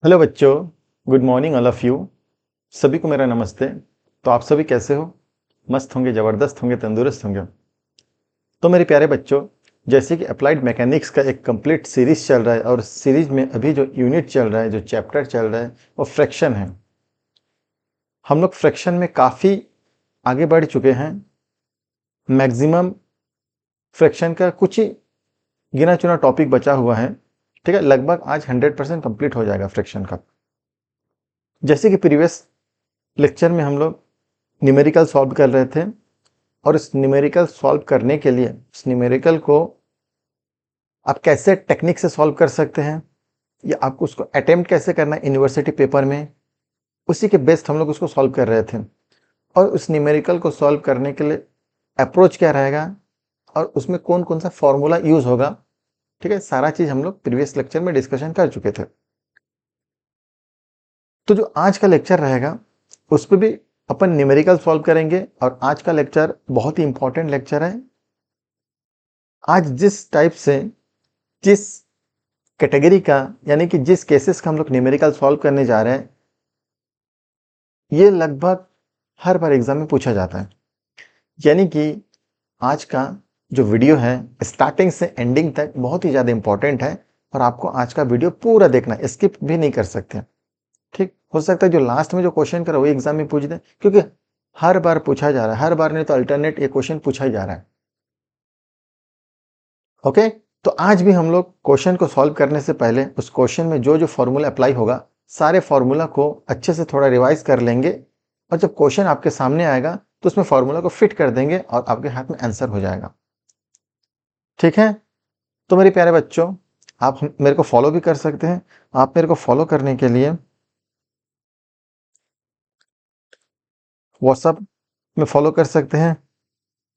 Hello बच्चों, good morning all of you. सभी को मेरा नमस्ते। तो आप सभी कैसे हो? मस्त होंगे, ज़बरदस्त होंगे, तंदुरुस्त होंगे। तो मेरे प्यारे बच्चों, जैसे कि अप्लाइड मैकेनिक्स का एक कंप्लीट सीरीज चल रहा है और सीरीज में अभी जो यूनिट चल रहा है, जो चैप्टर चल रहा है, वो फ्रैक्शन है। हम लोग फ्रैक्शन में काफ़ी आगे बढ़ चुके हैं। मैक्सिमम फ्रैक्शन का कुछ ही गिना चुना टॉपिक बचा हुआ है। ठीक है, लगभग आज 100% कंप्लीट हो जाएगा फ्रैक्शन का। जैसे कि प्रीवियस लेक्चर में हम लोग न्यूमेरिकल सॉल्व कर रहे थे और इस न्यूमेरिकल सॉल्व करने के लिए इस न्यूमेरिकल को आप कैसे टेक्निक से सॉल्व कर सकते हैं या आपको उसको अटेम्प्ट कैसे करना है यूनिवर्सिटी पेपर में, उसी के बेस्ड हम लोग उसको सॉल्व कर रहे थे। और उस न्यूमेरिकल को सॉल्व करने के लिए अप्रोच क्या रहेगा और उसमें कौन कौन सा फॉर्मूला यूज होगा, ठीक है, सारा चीज हम लोग प्रीवियस लेक्चर में डिस्कशन कर चुके थे। तो जो आज का लेक्चर रहेगा उस पर भी अपन न्यूमेरिकल सॉल्व करेंगे और आज का लेक्चर बहुत ही इंपॉर्टेंट लेक्चर है। आज जिस टाइप से, जिस कैटेगरी का, यानी कि जिस केसेस का हम लोग न्यूमेरिकल सॉल्व करने जा रहे हैं, ये लगभग हर बार एग्जाम में पूछा जाता है। यानी कि आज का जो वीडियो है स्टार्टिंग से एंडिंग तक बहुत ही ज़्यादा इंपॉर्टेंट है और आपको आज का वीडियो पूरा देखना है, स्किप भी नहीं कर सकते। ठीक, हो सकता है जो लास्ट में जो क्वेश्चन करा वो एग्जाम में पूछ दे, क्योंकि हर बार पूछा जा रहा है, हर बार नहीं तो अल्टरनेट ये क्वेश्चन पूछा ही जा रहा है। ओके, तो आज भी हम लोग क्वेश्चन को सॉल्व करने से पहले उस क्वेश्चन में जो जो फॉर्मूला अप्लाई होगा सारे फॉर्मूला को अच्छे से थोड़ा रिवाइज कर लेंगे और जब क्वेश्चन आपके सामने आएगा तो उसमें फॉर्मूला को फिट कर देंगे और आपके हाथ में आंसर हो जाएगा। ठीक है, तो मेरे प्यारे बच्चों, आप मेरे को फॉलो भी कर सकते हैं। आप मेरे को फॉलो करने के लिए व्हाट्सएप में फॉलो कर सकते हैं,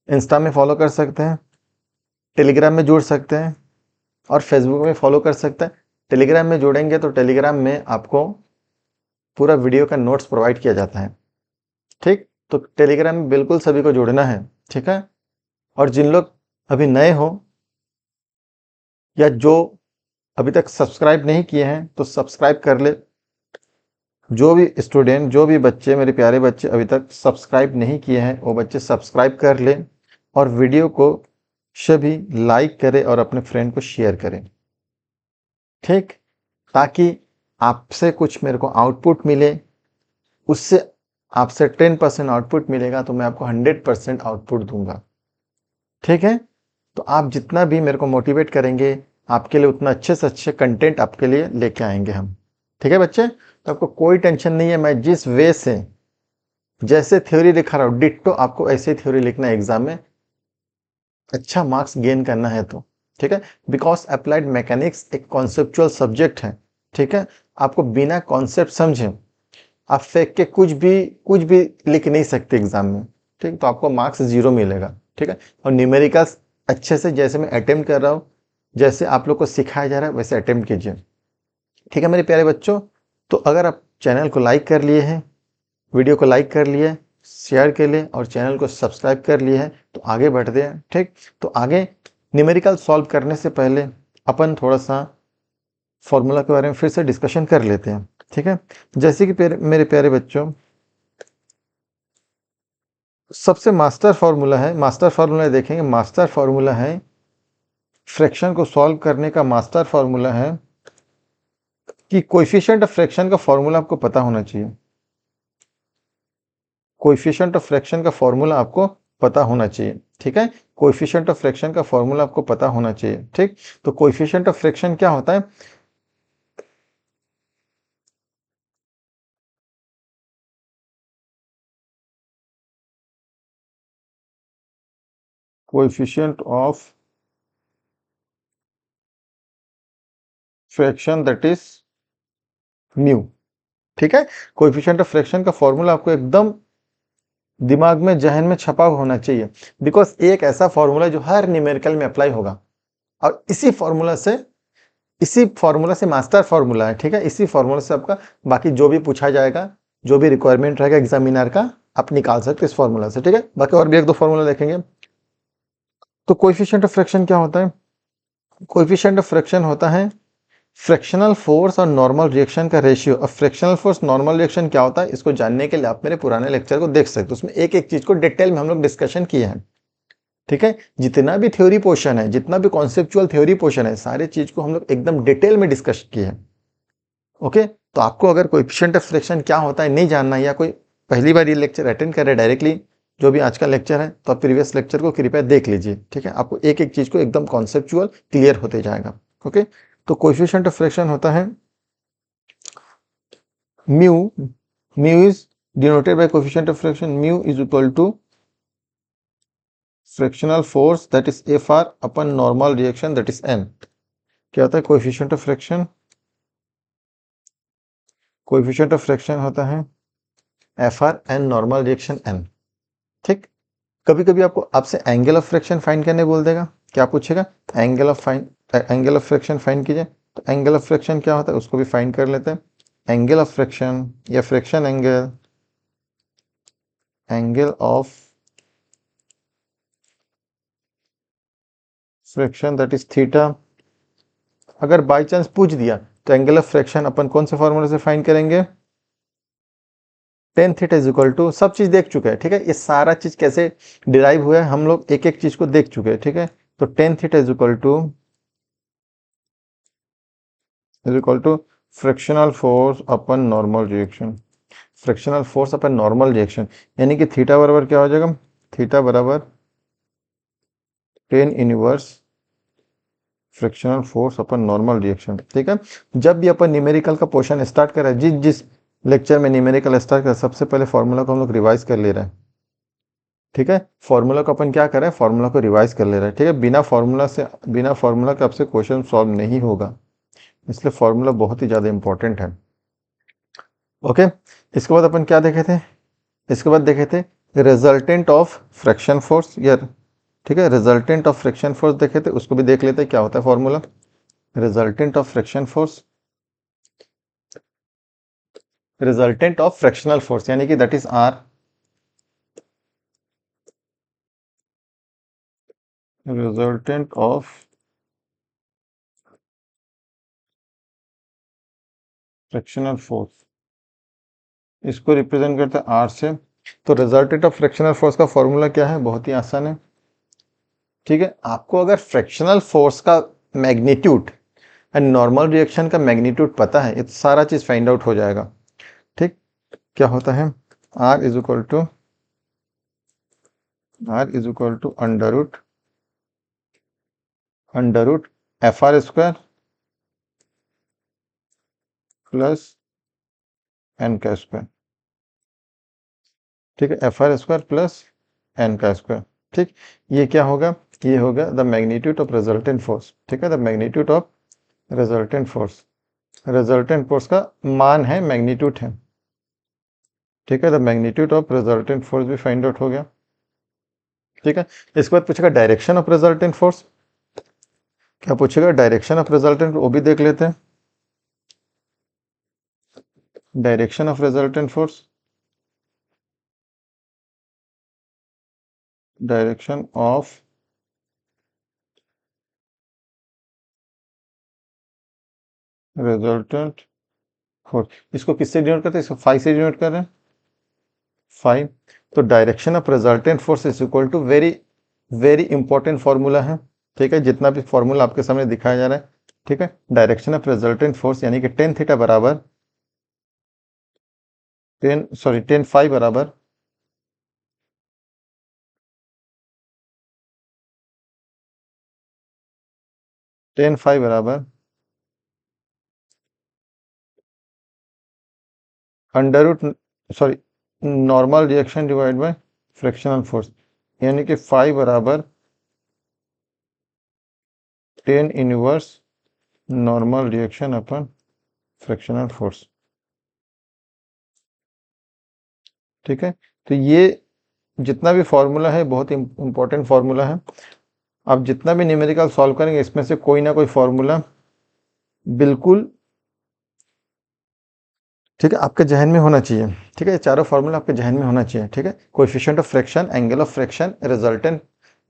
इंस्टा में फॉलो कर सकते हैं, टेलीग्राम में जुड़ सकते हैं और फेसबुक में फॉलो कर सकते हैं। टेलीग्राम में जुड़ेंगे तो टेलीग्राम में आपको पूरा वीडियो का नोट्स प्रोवाइड किया जाता है। ठीक, तो टेलीग्राम में बिल्कुल सभी को जुड़ना है। ठीक है, और जिन लोग अभी नए हो या जो अभी तक सब्सक्राइब नहीं किए हैं तो सब्सक्राइब कर ले। जो भी स्टूडेंट, जो भी बच्चे, मेरे प्यारे बच्चे अभी तक सब्सक्राइब नहीं किए हैं वो बच्चे सब्सक्राइब कर ले और वीडियो को सभी लाइक करें और अपने फ्रेंड को शेयर करें। ठीक, ताकि आपसे कुछ मेरे को आउटपुट मिले, उससे आपसे 10% आउटपुट मिलेगा तो मैं आपको 100% आउटपुट दूंगा। ठीक है, तो आप जितना भी मेरे को मोटिवेट करेंगे आपके लिए उतना अच्छे से अच्छे कंटेंट आपके लिए लेके आएंगे हम। ठीक है बच्चे, तो आपको कोई टेंशन नहीं है। मैं जिस वे से जैसे थ्योरी लिखा रहा हूँ डिट्टो आपको ऐसे थ्योरी लिखना है एग्जाम में, अच्छा मार्क्स गेन करना है तो। ठीक है, बिकॉज अप्लाइड मैकेनिक्स एक कॉन्सेप्चुअल सब्जेक्ट है। ठीक है, आपको बिना कॉन्सेप्ट समझे आप फेंक के कुछ भी लिख नहीं सकते एग्जाम में। ठीक, तो आपको मार्क्स 0 मिलेगा। ठीक है, और न्यूमेरिकल्स अच्छे से जैसे मैं अटेम्प्ट कर रहा हूँ, जैसे आप लोग को सिखाया जा रहा है वैसे अटेम्प्ट कीजिए। ठीक है मेरे प्यारे बच्चों, तो अगर आप चैनल को लाइक कर लिए हैं, वीडियो को लाइक कर लिए, शेयर के लिए और चैनल को सब्सक्राइब कर लिए हैं तो आगे बढ़ते हैं। ठीक, तो आगे न्यूमेरिकल सॉल्व करने से पहले अपन थोड़ा सा फॉर्मूला के बारे में फिर से डिस्कशन कर लेते हैं। ठीक है, जैसे कि मेरे प्यारे बच्चों, सबसे मास्टर फार्मूला है, मास्टर फार्मूला देखेंगे, मास्टर फार्मूला है फ्रैक्शन को सॉल्व करने का। मास्टर फार्मूला है कि कोएफिशिएंट ऑफ फ्रैक्शन का फार्मूला आपको पता होना चाहिए। कोएफिशिएंट ऑफ फ्रैक्शन का फार्मूला आपको पता होना चाहिए। ठीक है, कोएफिशिएंट ऑफ फ्रैक्शन का फार्मूला आपको पता होना चाहिए। ठीक, तो कोएफिशिएंट ऑफ फ्रैक्शन क्या होता है? Coefficient of fraction that is mu. ठीक है, कोएफिशिएंट ऑफ फ्रैक्शन का फार्मूला आपको एकदम दिमाग में, जहन में छपा होना चाहिए, बिकॉज एक ऐसा फार्मूला जो हर न्यूमेरिकल में अप्लाई होगा और इसी फार्मूला से मास्टर फार्मूला है। ठीक है, इसी फार्मूला से आपका बाकी जो भी पूछा जाएगा, जो भी रिक्वायरमेंट रहेगा एग्जामिनर का, आप निकाल सकते इस फार्मूला से। ठीक है, बाकी और भी एक दो फार्मूला देखेंगे। तो कोएफिशिएंट ऑफ फ्रैक्शन क्या होता है? कोएफिशिएंट ऑफ फ्रैक्शन होता है फ्रैक्शनल फोर्स और नॉर्मल रिएक्शन का रेशियो। अब फ्रैक्शनल फोर्स नॉर्मल रिएक्शन क्या होता है, इसको जानने के लिए आप मेरे पुराने लेक्चर को देख सकते हो, उसमें एक एक चीज को डिटेल में हम लोग डिस्कशन किए हैं। ठीक है, जितना भी थ्योरी पोर्शन है, जितना भी कॉन्सेप्चुअल थ्योरी पोर्शन है, सारे चीज को हम लोग एकदम डिटेल में डिस्कस किए हैं। ओके, तो आपको अगर कोएफिशिएंट ऑफ फ्रैक्शन क्या होता है नहीं जानना, या कोई पहली बार ये लेक्चर अटेंड कर रहे हैं डायरेक्टली, जो भी आज का लेक्चर है, तो आप प्रीवियस लेक्चर को कृपया देख लीजिए। ठीक है, आपको एक एक चीज को एकदम कॉन्सेप्चुअल क्लियर होते जाएगा। ओके, तो कोएफिशिएंट ऑफ फ्रैक्शन होता है mu. Mu is denoted by coefficient of friction. Mu is equal to frictional force, that is Fr upon normal reaction, that is n. क्या होता है coefficient of friction? coefficient of friction होता है Fr n normal reaction n। ठीक, कभी कभी आपको आपसे एंगल ऑफ फ्रिक्शन फाइंड करने बोल देगा। क्या पूछेगा, एंगल ऑफ फ्रिक्शन फाइंड कीजिए। तो एंगल ऑफ फ्रिक्शन क्या होता है उसको भी फाइंड कर लेते हैं। एंगल ऑफ फ्रिक्शन या friction angle, angle of friction that is theta. अगर बाय चांस पूछ दिया तो एंगल ऑफ फ्रिक्शन अपन कौन से फॉर्मूले से फाइंड करेंगे, tan theta is equal to, सब चीज देख चुके हैं। ठीक है, ये सारा चीज कैसे डिराइव हुआ है हम लोग एक एक चीज को देख चुके हैं। ठीक है, तो tan theta is equal to frictional force upon normal reaction. Frictional force upon normal reaction यानी कि थीटा बराबर क्या हो जाएगा, थीटा बराबर tan inverse frictional force upon normal reaction. ठीक है, जब भी अपन न्यूमेरिकल का पोर्शन स्टार्ट कर रहे हैं, जिस जिस लेक्चर में न्यूमेरिकल स्टार्ट कर, सबसे पहले फॉर्मूला को हम लोग रिवाइज कर ले रहे हैं। ठीक है, फॉर्मूला को अपन क्या कर रहे हैं, फॉर्मूला को रिवाइज कर ले रहे हैं। ठीक है, बिना फॉर्मूला के आपसे क्वेश्चन सॉल्व नहीं होगा, इसलिए फॉर्मूला बहुत ही ज्यादा इंपॉर्टेंट है। ओके, इसके बाद अपन क्या देखे थे, इसके बाद देखे थे रिजल्टेंट ऑफ फ्रिक्शन फोर्स या, ठीक है, रिजल्टेंट ऑफ फ्रिक्शन फोर्स देखे थे, उसको भी देख लेते हैं क्या होता है formula. Resultant of friction force, resultant of frictional force यानी कि that is R, resultant of frictional force, इसको रिप्रेजेंट करते हैं आर से। तो रिजल्टेंट ऑफ फ्रिक्शनल फोर्स का फॉर्मूला क्या है, बहुत ही आसान है। ठीक है, आपको अगर फ्रिक्शनल फोर्स का मैग्नीट्यूड एंड नॉर्मल रिएक्शन का मैग्नीट्यूड पता है, ये तो सारा चीज फाइंड आउट हो जाएगा। ठीक, क्या होता है, R is equal to under root F R square plus N का स्क्वायर। ठीक है, F R square plus N का स्क्वायर। ठीक, ये क्या होगा, ये होगा the magnitude of resultant force. ठीक है, the magnitude of resultant force, resultant force का मान है, मैग्नीट्यूड है। ठीक है, the magnitude of resultant force भी फाइंड आउट हो गया। ठीक है, इसके बाद पूछेगा डायरेक्शन ऑफ रिजल्टेंट फोर्स, क्या पूछेगा, डायरेक्शन ऑफ रिजल्टेंट, वो भी देख लेते हैं। Direction of resultant force, direction of resultant force, इसको किससे डिनोट करते हैं, इसको फाइव से डिनोट कर रहे हैं, फाइव। तो direction of resultant force is equal to very very important formula है। ठीक है, जितना भी फॉर्मूला आपके सामने दिखाया जा रहा है। ठीक है, डायरेक्शन ऑफ रिजल्टेंट फोर्स यानी कि टेन थीटा बराबर टेन फाइव बराबर टेन फाइव बराबर under root normal reaction divide by frictional force, यानी कि फाइव बराबर tan inverse normal reaction upon frictional force. ठीक है, तो ये जितना भी फॉर्मूला है बहुत इंपॉर्टेंट फॉर्मूला है। आप जितना भी न्यूमेरिकल सॉल्व करेंगे, इसमें से कोई ना कोई फॉर्मूला बिल्कुल, ठीक है, आपके जहन में होना चाहिए। ठीक है, ये चारों फॉर्मूला आपके जहन में होना चाहिए। ठीक है, coefficient of friction, angle of friction,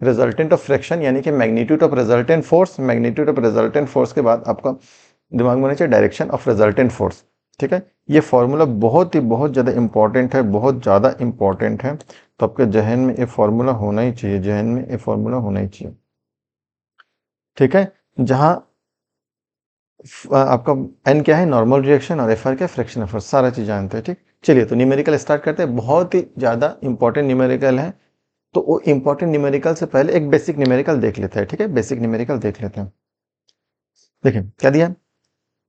resultant of friction यानी कि magnitude of resultant force, magnitude of resultant force के बाद आपका दिमाग में होना चाहिए डायरेक्शन ऑफ रिजल्टेंट फोर्स। ठीक है, ये फॉर्मूला बहुत ज़्यादा इंपॉर्टेंट है, बहुत ज़्यादा इंपॉर्टेंट है, तो आपके जहन में ये फॉर्मूला होना ही चाहिए, जहन में ये फॉर्मूला होना ही चाहिए। ठीक है, जहाँ आपका एन क्या है, नॉर्मल रिएक्शन, और एफ आर क्या, फ्रैक्शन ऑफ फोर्स, सारा चीज़ जानते हैं। ठीक, चलिए तो न्यूमेरिकल स्टार्ट करते हैं, बहुत ही ज़्यादा इंपॉर्टेंट न्यूमेरिकल है। तो वो इंपॉर्टेंट न्यूमेरिकल से पहले एक बेसिक न्यूमेरिकल देख लेते हैं। ठीक है, बेसिक न्यूमेरिकल देख लेते हैं। देखिए क्या दिया,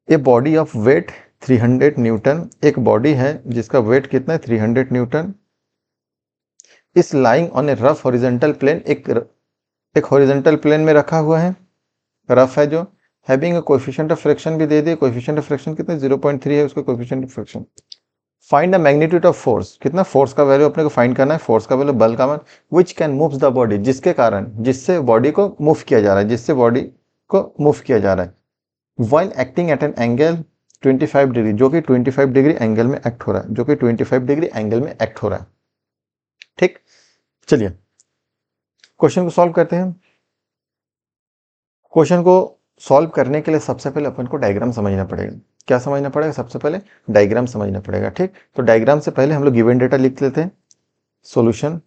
a body of weight 300 newton, एक बॉडी है जिसका वेट कितना है 300 newton, is lying on a rough horizontal plane, एक हॉरिजॉन्टल प्लेन में रखा हुआ है, रफ है जो, having a coefficient of friction भी दे दिए, कोएफिशिएंट ऑफ फ्रिक्शन कितना 0.3 है उसका coefficient of friction. Find the magnitude of force, कितना फोर्स का वैल्यू अपने को फाइंड करना है, फोर्स का वैल्यू, बल का मान, which can moves the body, जिसके कारण, जिससे बॉडी को मूव किया जा रहा है, जिससे बॉडी को मूव किया जा रहा है, while acting at an angle 25 degree, जो कि 25 डिग्री एंगल में एक्ट हो रहा है, जो कि 25 डिग्री एंगल में एक्ट हो रहा है। ठीक, चलिए क्वेश्चन को सॉल्व करते हैं। क्वेश्चन को सॉल्व करने के लिए सबसे पहले अपन को डायग्राम समझना पड़ेगा। क्या समझना पड़ेगा, सबसे पहले डायग्राम समझना पड़ेगा। ठीक, तो डायग्राम से पहले हम लोग गिवन डेटा लिख लेते हैं, सॉल्यूशन।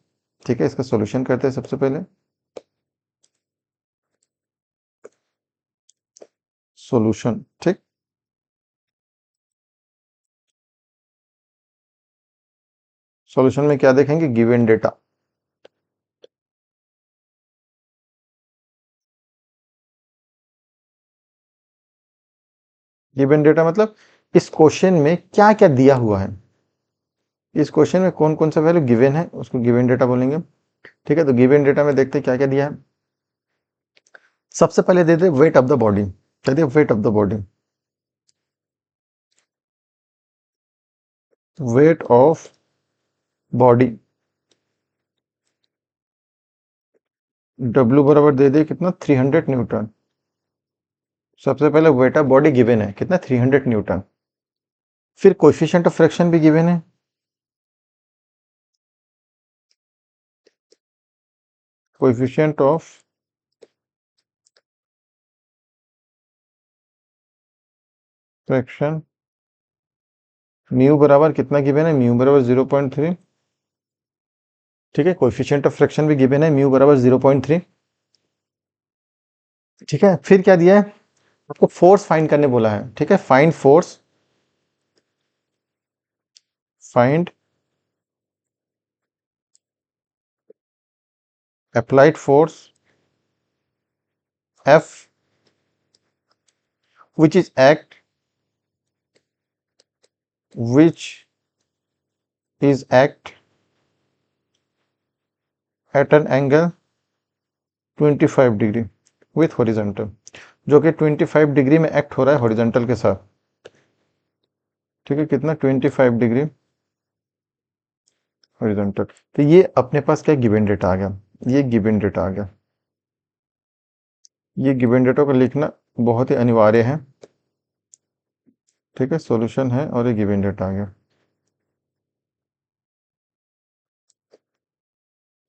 ठीक है, इसका सॉल्यूशन करते हैं सबसे पहले, सॉल्यूशन। ठीक, सॉल्यूशन में क्या देखेंगे, गिवन डेटा। गिवन डेटा मतलब इस क्वेश्चन में क्या क्या दिया हुआ है, इस क्वेश्चन में कौन कौन सा वैल्यू गिवन है उसको गिवन डेटा बोलेंगे। ठीक है, तो गिवन डेटा में देखते हैं क्या क्या दिया है। सबसे पहले दे दे वेट ऑफ द बॉडी, क्या दिया, wait of the body, weight of body, W बराबर दे दे कितना 300 न्यूटन। सबसे पहले वेट ऑफ बॉडी गिवन है कितना 300 न्यूटन, फिर कोएफिशिएंट ऑफ फ्रैक्शन भी गिवन है, कोएफिशिएंट ऑफ फ्रैक्शन, म्यू बराबर कितना गिवन है, म्यू बराबर 0.3। ठीक है, कोएफिशिएंट ऑफ फ्रैक्शन भी गिवन है, म्यू बराबर 0.3। ठीक है, फिर क्या दिया है, आपको फोर्स फाइंड करने बोला है। ठीक है, find force, find applied force F which is act at an angle 25 degree with horizontal, जो कि 25 डिग्री में एक्ट हो रहा है हॉरिजॉन्टल के साथ। ठीक है, कितना 25 डिग्री हॉरिजॉन्टल। तो ये अपने पास क्या गिवन डेटा आ गया, ये गिवन डेटा आ गया, ये गिवन डेटा को लिखना बहुत ही अनिवार्य है। ठीक है, सॉल्यूशन है और ये गिवन डेटा आ गया।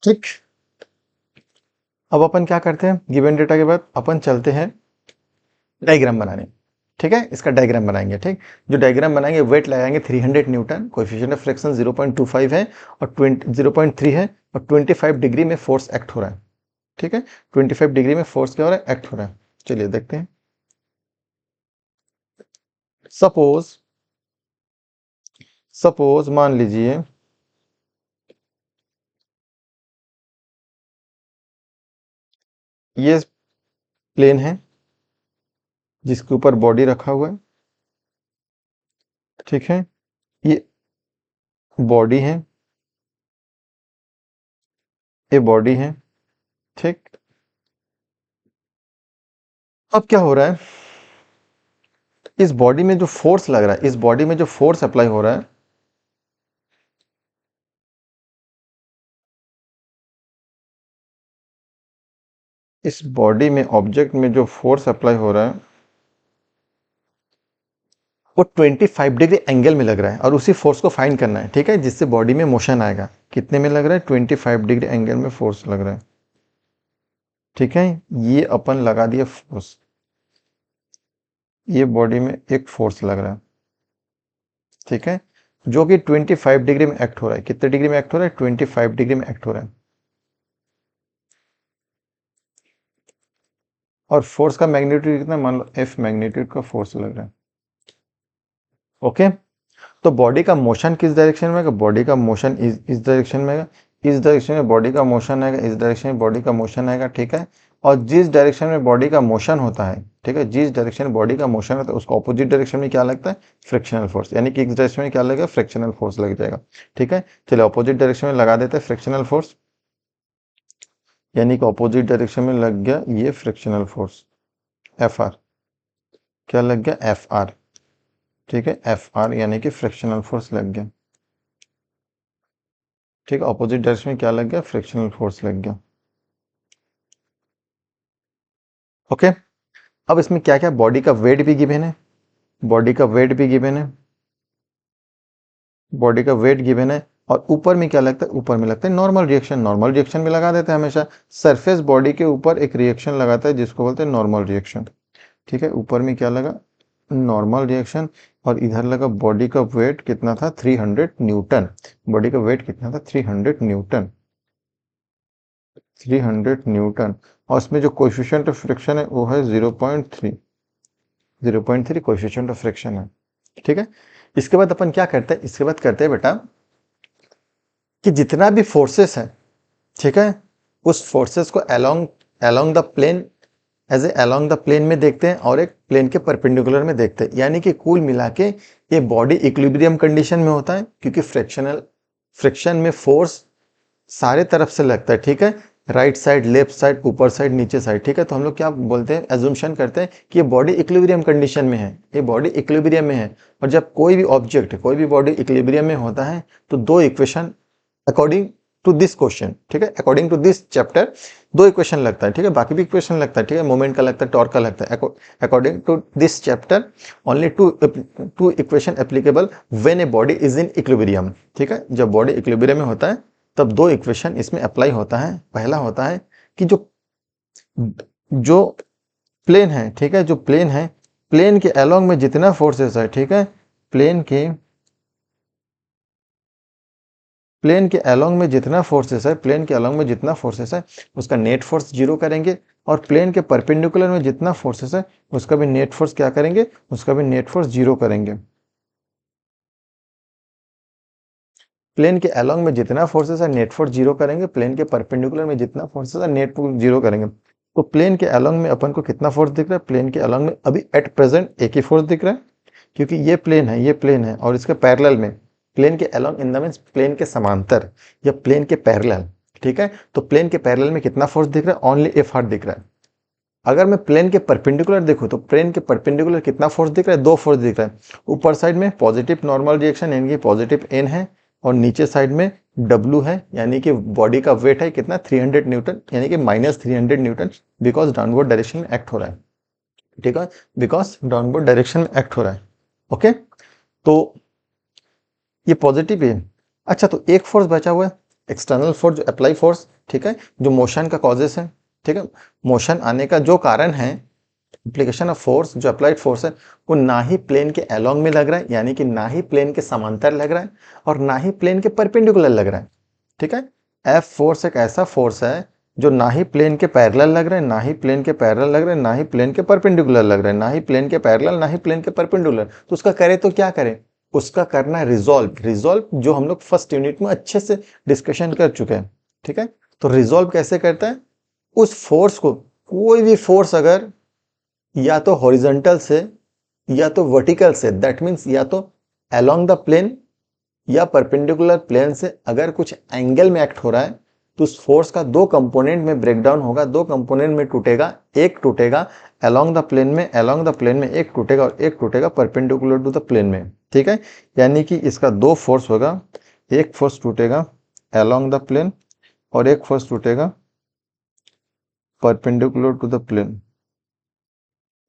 ठीक, अब अपन क्या करते हैं, गिवन डेटा के बाद अपन चलते हैं डायग्राम बनाने। ठीक है, इसका डायग्राम बनाएंगे। ठीक, जो डायग्राम बनाएंगे, वेट लगाएंगे 300 न्यूटन, कोएफिशिएंट ऑफ फ्रिक्शन 0.25 है और 0.3 है, और 25 डिग्री में फोर्स एक्ट हो रहा है। ठीक है, 25 डिग्री में फोर्स क्या हो रहा है, एक्ट हो रहा है। चलिए देखते हैं। सपोज सपोज मान लीजिए ये प्लेन है जिसके ऊपर बॉडी रखा हुआ है। ठीक है, ये बॉडी है, ये बॉडी है। ठीक, अब क्या हो रहा है, इस बॉडी में जो फोर्स लग रहा है, इस बॉडी में जो फोर्स अप्लाई हो रहा है, इस बॉडी में, ऑब्जेक्ट में जो फोर्स अप्लाई हो रहा है वो 25 डिग्री एंगल में लग रहा है, और उसी फोर्स को फाइंड करना है। ठीक है, जिससे बॉडी में मोशन आएगा। कितने में लग रहा है, 25 डिग्री एंगल में फोर्स लग रहा है। ठीक है, ये अपन लगा दिया फोर्स। ये बॉडी में एक फोर्स लग रहा है, ठीक है, जो कि 25 डिग्री में एक्ट हो रहा है। कितने डिग्री में एक्ट हो रहा है? 25 डिग्री में एक्ट हो रहा है। और फोर्स का मैग्नीट्यूड कितना? मान लो F मैग्नीट्यूड का फोर्स लग रहा है। ओके, तो बॉडी का मोशन किस डायरेक्शन में आएगा? बॉडी का मोशन इस डायरेक्शन में आएगा, इस डायरेक्शन में बॉडी का मोशन आएगा, इस डायरेक्शन में बॉडी का मोशन आएगा, ठीक है। और जिस डायरेक्शन में बॉडी का मोशन होता है, ठीक है, जिस डायरेक्शन में बॉडी का मोशन होता है उसको ऑपोजिट डायरेक्शन में क्या लगता है? फ्रिक्शनल फोर्स, यानी कि इस डायरेक्शन में क्या लगेगा? फ्रिक्शनल फोर्स लग जाएगा, ठीक है। चलिए ऑपोजिट डायरेक्शन में लगा देते हैं फ्रिक्शनल फोर्स, यानी कि ऑपोजिट डायरेक्शन में लग गया ये फ्रिक्शनल फोर्स Fr। क्या लग गया? Fr, ठीक है, Fr यानी कि फ्रिक्शनल फोर्स लग गया, ठीक है। ऑपोजिट डायरेक्शन में क्या लग गया? फ्रिक्शनल फोर्स लग गया। ओके, अब इसमें क्या क्या? बॉडी का वेट भी गिवन है, बॉडी का वेट भी गिवन है, बॉडी का वेट गिवन है। और ऊपर में क्या लगता है? ऊपर में लगता है नॉर्मल रिएक्शन। नॉर्मल रिएक्शन में लगा देते हैं हमेशा। सरफेस बॉडी के ऊपर एक रिएक्शन लगाता है जिसको बोलते हैं नॉर्मल रिएक्शन, ठीक है। ऊपर में क्या लगा? Normal reaction. और इधर लगा बॉडी का वेट कितना था? 300 न्यूटन। बॉडी का वेट कितना था? 300 न्यूटन, 300 न्यूटन। और उसमें जो कोएफिशिएंट ऑफ फ्रिक्शन है वो है 0.3, 0.3 कोएफिशिएंट ऑफ फ्रिक्शन है, ठीक है। इसके बाद अपन क्या करते हैं? इसके बाद करते हैं बेटा कि जितना भी फोर्सेस है, ठीक है, उस फोर्सेस को along along the plane, as a along the plane में देखते हैं और एक प्लेन के परपेंडिकुलर में देखते हैं। यानी कि कुल मिला के ये बॉडी इक्विलिब्रियम कंडीशन में होता है, क्योंकि फ्रिक्शन में फोर्स सारे तरफ से लगता है, ठीक है, राइट साइड, लेफ्ट साइड, ऊपर साइड, नीचे साइड, ठीक है। तो हम लोग क्या बोलते हैं? एज्यूम्शन करते हैं कि ये बॉडी इक्विलिब्रियम कंडीशन में है, ये बॉडी इक्विलिब्रियम में है। और जब कोई भी ऑब्जेक्ट, कोई भी बॉडी इक्विलिब्रियम में होता है तो दो equation according to this question, ठीक है, अकॉर्डिंग टू दिस चैप्टर दो इक्वेशन लगता है, ठीक है, बाकी भी इक्वेशन लगता है, ठीक है, मोमेंट का लगता है, टॉर्क का लगता है। According to this chapter only two equation applicable when a body is in equilibrium, ठीक है। जब बॉडी इक्विलिब्रियम में होता है तब दो इक्वेशन इसमें अप्लाई होता है। पहला होता है कि जो जो प्लेन है, ठीक है, जो प्लेन है, प्लेन के अलोंग में जितना फोर्सेस है, ठीक है, प्लेन के अलोंग में जितना फोर्सेस है, प्लेन के अलोंग में जितना फोर्सेस है उसका नेट फोर्स जीरो करेंगे। और प्लेन के परपेंडिकुलर में जितना फोर्सेस है उसका भी नेट फोर्स क्या करेंगे? उसका भी नेट फोर्स जीरो करेंगे। प्लेन के अलोंग में जितना फोर्सेस है नेट फोर्स जीरो करेंगे, प्लेन के परपेंडिकुलर में जितना फोर्सेस है नेट फोर्स जीरो करेंगे। तो प्लेन के अलोंग में अपन को कितना फोर्स दिख रहा है? प्लेन के अलोंग में अभी एट प्रेजेंट एक ही फोर्स दिख रहा है, क्योंकि ये प्लेन है, ये प्लेन है, और इसके पैरेलल में प्लेन के along in the means plane के समांतर या प्लेन के पैरेलल, ठीक है। तो प्लेन के पैरेलल में कितना फोर्स दिख रहा है? ओनली एफ आर दिख रहा है। अगर मैं प्लेन के परपेंडिकुलर देखूं तो प्लेन के परपेंडिकुलर कितना फोर्स दिख रहा है? दो फोर्स दिख रहा है। ऊपर साइड में पॉजिटिव नॉर्मल रिएक्शन यानी कि पॉजिटिव एन है, और नीचे साइड में डब्ल्यू है, यानी कि बॉडी का वेट है कितना? 300 न्यूटन, यानी कि -300 न्यूटन, बिकॉज डाउनवर्ड डायरेक्शन में एक्ट हो रहा है, ठीक है, बिकॉज डाउनवर्ड डायरेक्शन में एक्ट हो रहा है। ओके, तो ये पॉजिटिव है। अच्छा, तो एक फोर्स बचा हुआ है, एक्सटर्नल फोर्स, जो अप्लाई फोर्स, ठीक है, जो मोशन का कॉजेस है, ठीक है, मोशन आने का जो कारण है, एप्लीकेशन ऑफ फोर्स, जो अप्लाइड फोर्स है वो ना ही प्लेन के अलोंग में लग रहा है, यानी कि ना ही प्लेन के समांतर लग रहा है, और ना ही प्लेन के परपेंडिकुलर लग रहा है, ठीक है। एफ फोर्स एक ऐसा फोर्स है जो ना ही प्लेन के पैरेलल लग रहा है, ना ही प्लेन के पैरेलल लग रहा है, ना ही प्लेन के परपेंडिकुलर लग रहा है, ना ही प्लेन के पैरेलल, ना ही प्लेन के परपेंडिकुलर। तो उसका करे तो क्या करें? उसका करना है रिजॉल्व। रिजॉल्व जो हम लोग फर्स्ट यूनिट में अच्छे से डिस्कशन कर चुके हैं, ठीक है। तो रिजॉल्व कैसे करते हैं? उस फोर्स को, कोई भी फोर्स अगर या तो हॉरिजॉन्टल से या तो वर्टिकल से, दैट मीन्स या तो अलोंग द प्लेन या परपेंडिकुलर प्लेन से अगर कुछ एंगल में एक्ट हो रहा है तो उस फोर्स का दो कंपोनेंट में ब्रेकडाउन होगा, दो कंपोनेंट में टूटेगा। एक टूटेगा अलोंग द प्लेन में, अलोंग द प्लेन में एक टूटेगा, और एक टूटेगा परपेंडिकुलर टू द प्लेन में, ठीक है। यानी कि इसका दो फोर्स होगा, एक फोर्स टूटेगा अलोंग द प्लेन और एक फोर्स टूटेगा परपेंडिकुलर टू द प्लेन,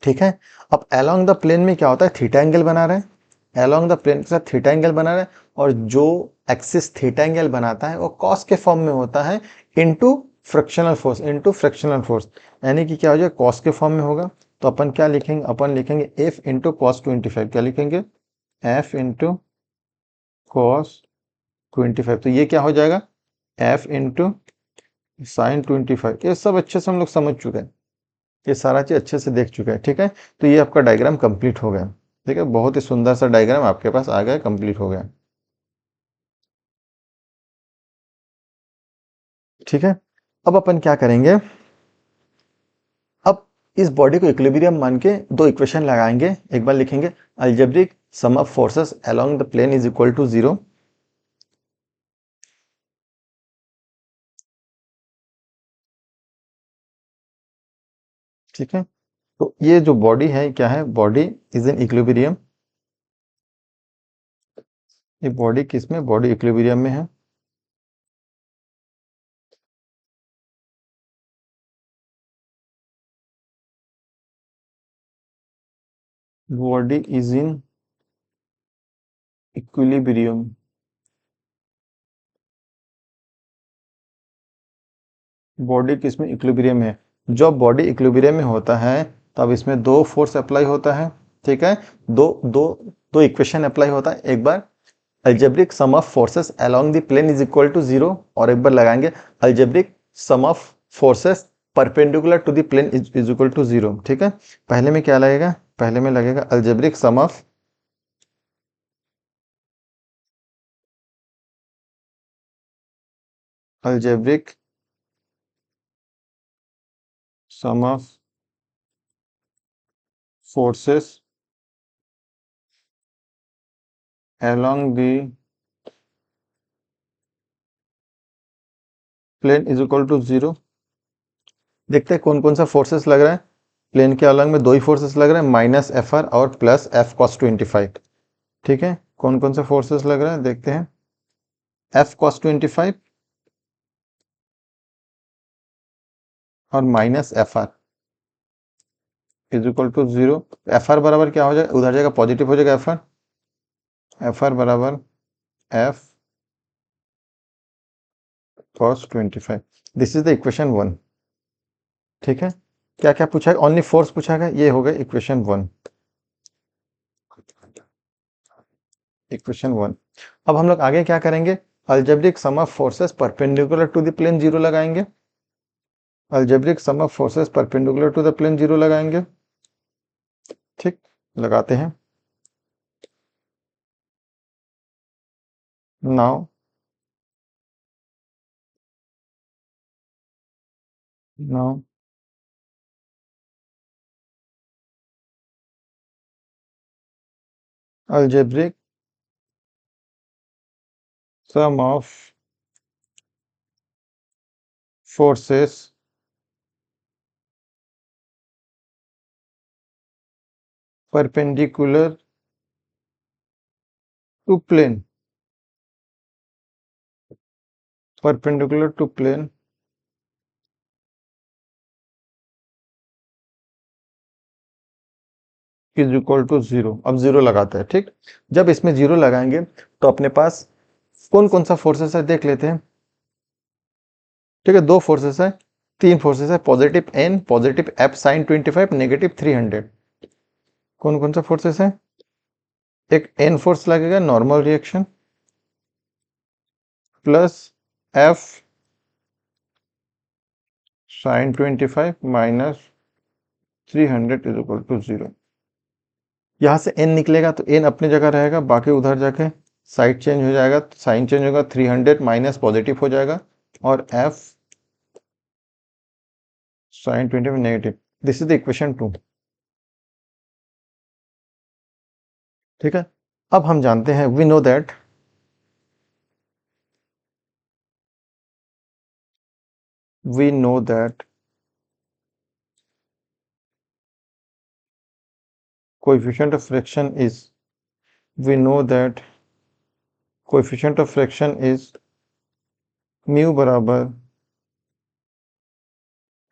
ठीक है। अब अलोंग द प्लेन में क्या होता है? थीटा एंगल बना रहे हैं, अलोंग द प्लेन के साथ थीटा एंगल बना रहे हैं, और जो एक्सिस थीटा एंगल बनाता है वो कॉस के फॉर्म में होता है into frictional force, into frictional force, यानी कि क्या हो जाएगा? कॉस के फॉर्म में होगा। तो अपन क्या लिखेंगे, अपन लिखेंगे f इंटू कॉस 25। क्या लिखेंगे, f इंटू कॉस 25। तो ये क्या हो जाएगा, f इंटू साइन 25। ये सब अच्छे से हम लोग समझ चुके हैं, ये सारा चीज अच्छे से देख चुके हैं। ठीक है, तो ये आपका डायग्राम कंप्लीट हो गया। ठीक है, बहुत ही सुंदर सा डायग्राम आपके पास आ गया, कंप्लीट हो गया। ठीक है, अब अपन क्या करेंगे, अब इस बॉडी को इक्विलिब्रियम मान के दो इक्वेशन लगाएंगे। एक बार लिखेंगे algebraic sum of forces along the plane is equal to 0। ठीक है, तो ये जो बॉडी है क्या है, बॉडी इज इन इक्विलिब्रियम। ये बॉडी किस में, बॉडी इक्विलिब्रियम में है। Body is in equilibrium. Body किस में, इक्विलिब्रियम है। जब बॉडी इक्विलिब्रियम में होता है तब इसमें दो फोर्स अप्लाई होता है। ठीक है, दो दो दो इक्वेशन अप्लाई होता है। एक बार algebraic sum of forces along the plane is equal to 0, और एक बार लगाएंगे algebraic sum of forces perpendicular to the plane is equal to 0। ठीक है, पहले में क्या लगेगा, पहले में लगेगा algebraic sum of algebraic sum of forces along the plane is equal to 0। देखते हैं कौन कौन सा फोर्सेस लग रहा है। प्लेन के अलग में दो ही फोर्सेस लग रहे हैं, माइनस एफ आर और प्लस एफ कॉस 25। ठीक है, कौन कौन सा फोर्सेस लग रहा है देखते हैं। एफ कॉस 25 और minus F R is equal to 0। F R बराबर क्या हो जाएगा, उधर जाएगा पॉजिटिव हो जाएगा। एफ आर बराबर F cos 25। This is the equation 1। ठीक है, क्या क्या पूछा है, ओनली फोर्स पूछा गया, ये हो गया इक्वेशन 1। इक्वेशन 1। अब हम लोग आगे क्या करेंगे, algebraic sum of forces perpendicular to the plane 0 लगाएंगे। Algebraic sum of forces perpendicular to the plane 0 लगाएंगे। ठीक, लगाते हैं। Now now algebraic sum of forces perpendicular to plane, perpendicular to plane is equal to 0। अब 0 लगाते हैं। ठीक, जब इसमें 0 लगाएंगे तो अपने पास कौन कौन सा फोर्सेस है देख लेते हैं। ठीक है, दो फोर्सेस है, तीन फोर्सेस है, positive N, positive F sine 25, negative 300। कौन कौन सा फोर्सेस है, एक एन फोर्स लगेगा normal reaction, plus F sine 25 minus 300 is equal to 0। यहाँ से n निकलेगा तो n अपनी जगह रहेगा, बाकी उधर जाके साइड चेंज हो जाएगा, साइन चेंज होगा, 300 माइनस पॉजिटिव हो जाएगा, और f sine 25 negative. This is the equation 2। ठीक है, अब हम जानते हैं, we know that we know that coefficient of friction is we know that coefficient of friction is mu बराबर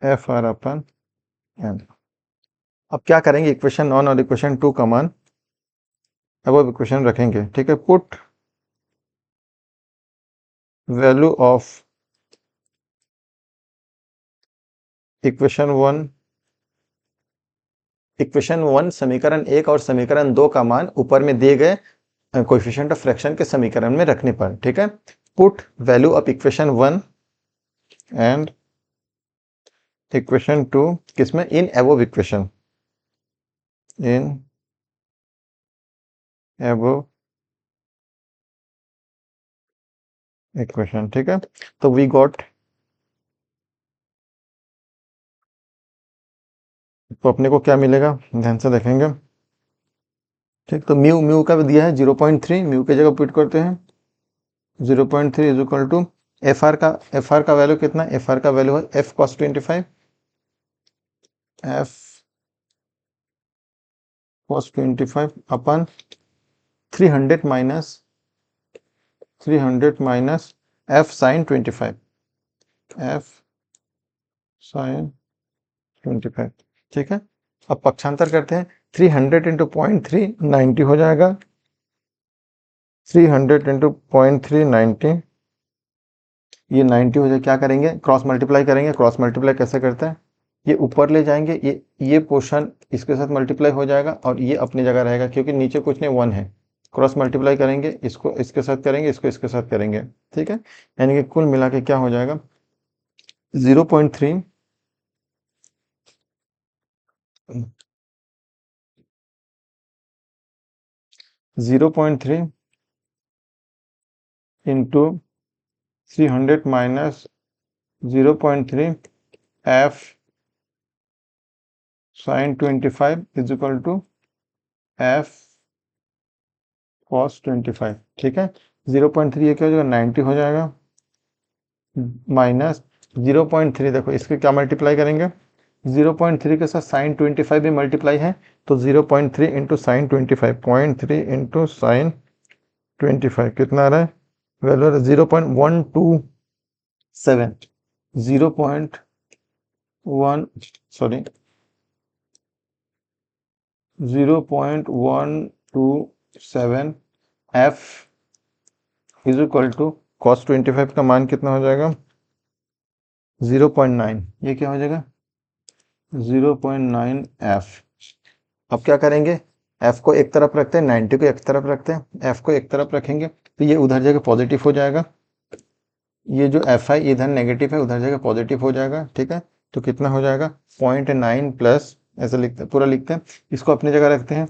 एफ आर अपन एन। अब क्या करेंगे, इक्वेशन 1 और इक्वेशन 2 का मान अब इक्वेशन रखेंगे। ठीक है, put value of equation 1 equation 1 समीकरण 1 और समीकरण 2 का मान ऊपर में दिए गए कोएफिशिएंट ऑफ फ्रैक्शन के समीकरण में रखने पर, ठीक है। Put value of equation 1 and equation 2 किसमें, in above equation, in above equation, ठीक है। तो वी गॉट, तो अपने को क्या मिलेगा, ध्यान से देखेंगे, ठीक। तो म्यू, म्यू का भी दिया है 0.3, म्यू की जगह पुट करते हैं 0.3 is equal to F R का वैल्यू कितना, एफ आर का वैल्यू है F cos 25, F cos 25 upon 300 minus F sine 25, F sine 25, ठीक है। अब पक्षांतर करते हैं, 300 इंटू 0.3 90 हो जाएगा, 300 इंटू 0.3 90, ये 90 हो जाए, क्या करेंगे, क्रॉस मल्टीप्लाई करेंगे। क्रॉस मल्टीप्लाई कैसे करते हैं, ये ऊपर ले जाएंगे, ये पोर्शन इसके साथ मल्टीप्लाई हो जाएगा और ये अपनी जगह रहेगा, क्योंकि नीचे कुछ नहीं 1 है। क्रॉस मल्टीप्लाई करेंगे, इसको इसके साथ करेंगे, इसको इसके साथ करेंगे, ठीक है। यानी कि कुल मिला के क्या हो जाएगा, 0.3 0.3 into 300 minus 0.3 F sine 25 is equal to F cos 25, ठीक है। 0.3 ये क्या हो जाएगा, 90 हो जाएगा, माइनस 0.3, देखो इसके क्या मल्टीप्लाई करेंगे, 0.3 के साथ साइन 25 भी मल्टीप्लाई है, तो 0.3 इंटू साइन 25, 0.3 इंटू साइन 25 कितना आ रहा है, value 0.127, 0.1 sorry 0.127 F is equal to cos 25 का मान कितना हो जाएगा, 0.9, ये क्या हो जाएगा 0.9 एफ। अब क्या करेंगे, एफ को एक तरफ रखते हैं, 90 को एक तरफ रखते हैं, एफ को एक तरफ रखेंगे तो ये उधर जगह पॉजिटिव हो जाएगा, ये जो एफ है इधर नेगेटिव है, उधर जगह पॉजिटिव हो जाएगा, ठीक है। तो कितना हो जाएगा 0.9 प्लस, ऐसे लिखते हैं, पूरा लिखते हैं, इसको अपनी जगह रखते हैं,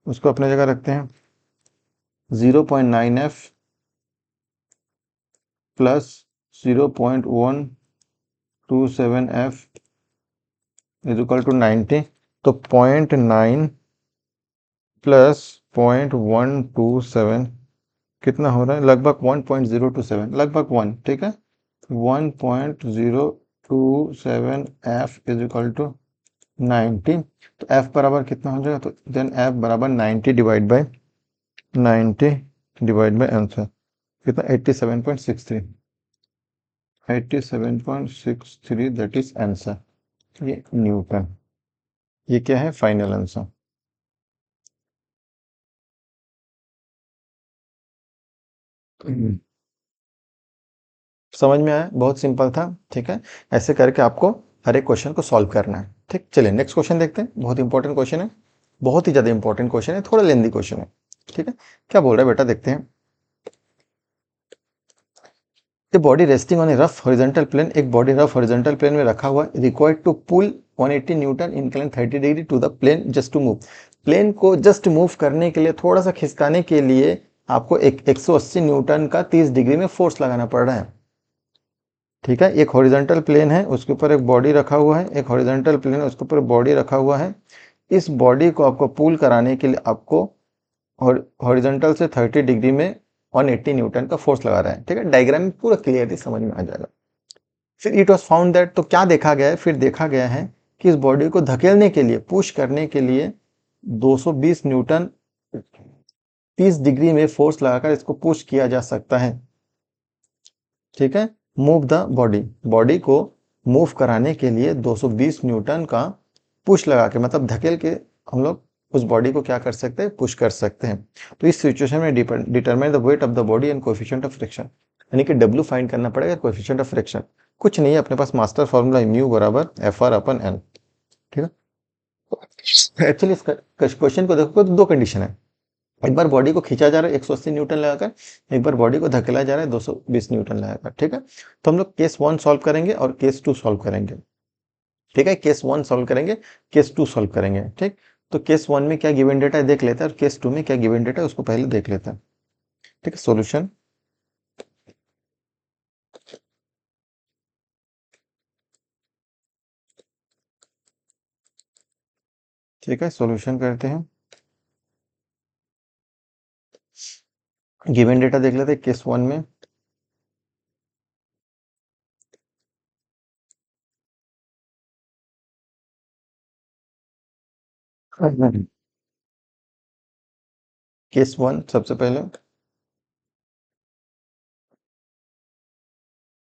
उसको अपनी जगह रखते हैं 0.9 F plus 0.127 F is equal to 90, तो 0.9 प्लस 0.127 कितना हो रहा है, लगभग 1.027, लगभग 1, ठीक है। 1.027 एफ इज इक्वल टू 90, तो एफ बराबर कितना हो जाएगा, तो देन एफ बराबर 90 डिवाइड बाय आंसर कितना 87.63 दैट इज आंसर, ये न्यूटन, ये क्या है फाइनल आंसर। समझ में आया, बहुत सिंपल था, ठीक है। ऐसे करके आपको हर एक क्वेश्चन को सॉल्व करना है, ठीक। चलिए नेक्स्ट क्वेश्चन देखते हैं, बहुत इंपॉर्टेंट क्वेश्चन है, बहुत ही ज्यादा इंपॉर्टेंट क्वेश्चन है, थोड़ा लेंदी क्वेश्चन है, ठीक है। क्या बोल रहा है बेटा, देखते हैं। A body resting on a rough horizontal plane, एक बॉडी रफ हॉरिजॉन्टल प्लेन में रखा हुआ, required to pull 180 newton incline 30 degree to the plane just to move. Plane को जस्ट मूव करने के लिए, थोड़ा सा खिसकाने के लिए आपको एक 180 न्यूटन का 30 डिग्री में फोर्स लगाना पड़ रहा है, ठीक है। एक हॉरिजॉन्टल प्लेन है, उसके ऊपर एक बॉडी रखा हुआ है, एक हॉरिजॉन्टल प्लेन है, उसके ऊपर बॉडी रखा हुआ है। इस बॉडी को आपको पुल कराने के लिए आपको हॉरिजॉन्टल से 30 डिग्री में 180 न्यूटन का फोर्स लगा रहा है, ठीक है। डायग्राम में पूरा क्लियरली समझ में आ जाएगा। फिर इट वाज फाउंड दैट, तो क्या देखा गया है, फिर देखा गया है कि इस बॉडी को धकेलने के लिए, पुश करने के लिए 220 न्यूटन 30 डिग्री में फोर्स लगाकर इसको पुश किया जा सकता है, ठीक है। मूव द बॉडी, बॉडी को मूव कराने के लिए 220 न्यूटन का पुश लगा के, मतलब धकेल के हम लोग उस बॉडी को क्या कर सकते हैं, पुश कर सकते हैं। तो इस सिचुएशन में determine the wait of the body and coefficient of friction, यानी कि W फाइंड करना पड़ेगा, कोएफिशिएंट ऑफ फ्रिक्शन कुछ नहीं है, अपने पास मास्टर फॉर्मूला म्यू बराबर एफ आर अपन एन, ठीक है। एक्चुअली इस क्वेश्चन को देखो तो दो कंडीशन है, एक बार बॉडी को खींचा जा रहा है 180 न्यूटन लगाकर, एक बार बॉडी को धकेला जा रहा है 220 न्यूटन लगाकर। ठीक है, तो हम लोग केस 1 सॉल्व करेंगे और केस 2 सॉल्व करेंगे। ठीक है, केस 1 सॉल्व करेंगे, केस 2 सॉल्व करेंगे। ठीक, तो केस 1 में क्या गिवन डेटा है देख लेते हैं और केस 2 में क्या गिवन डेटा है उसको पहले देख लेते हैं। ठीक है, सॉल्यूशन। ठीक है, सॉल्यूशन करते हैं। गिवन डेटा देख लेते हैं केस 1 में। केस 1 सबसे पहले,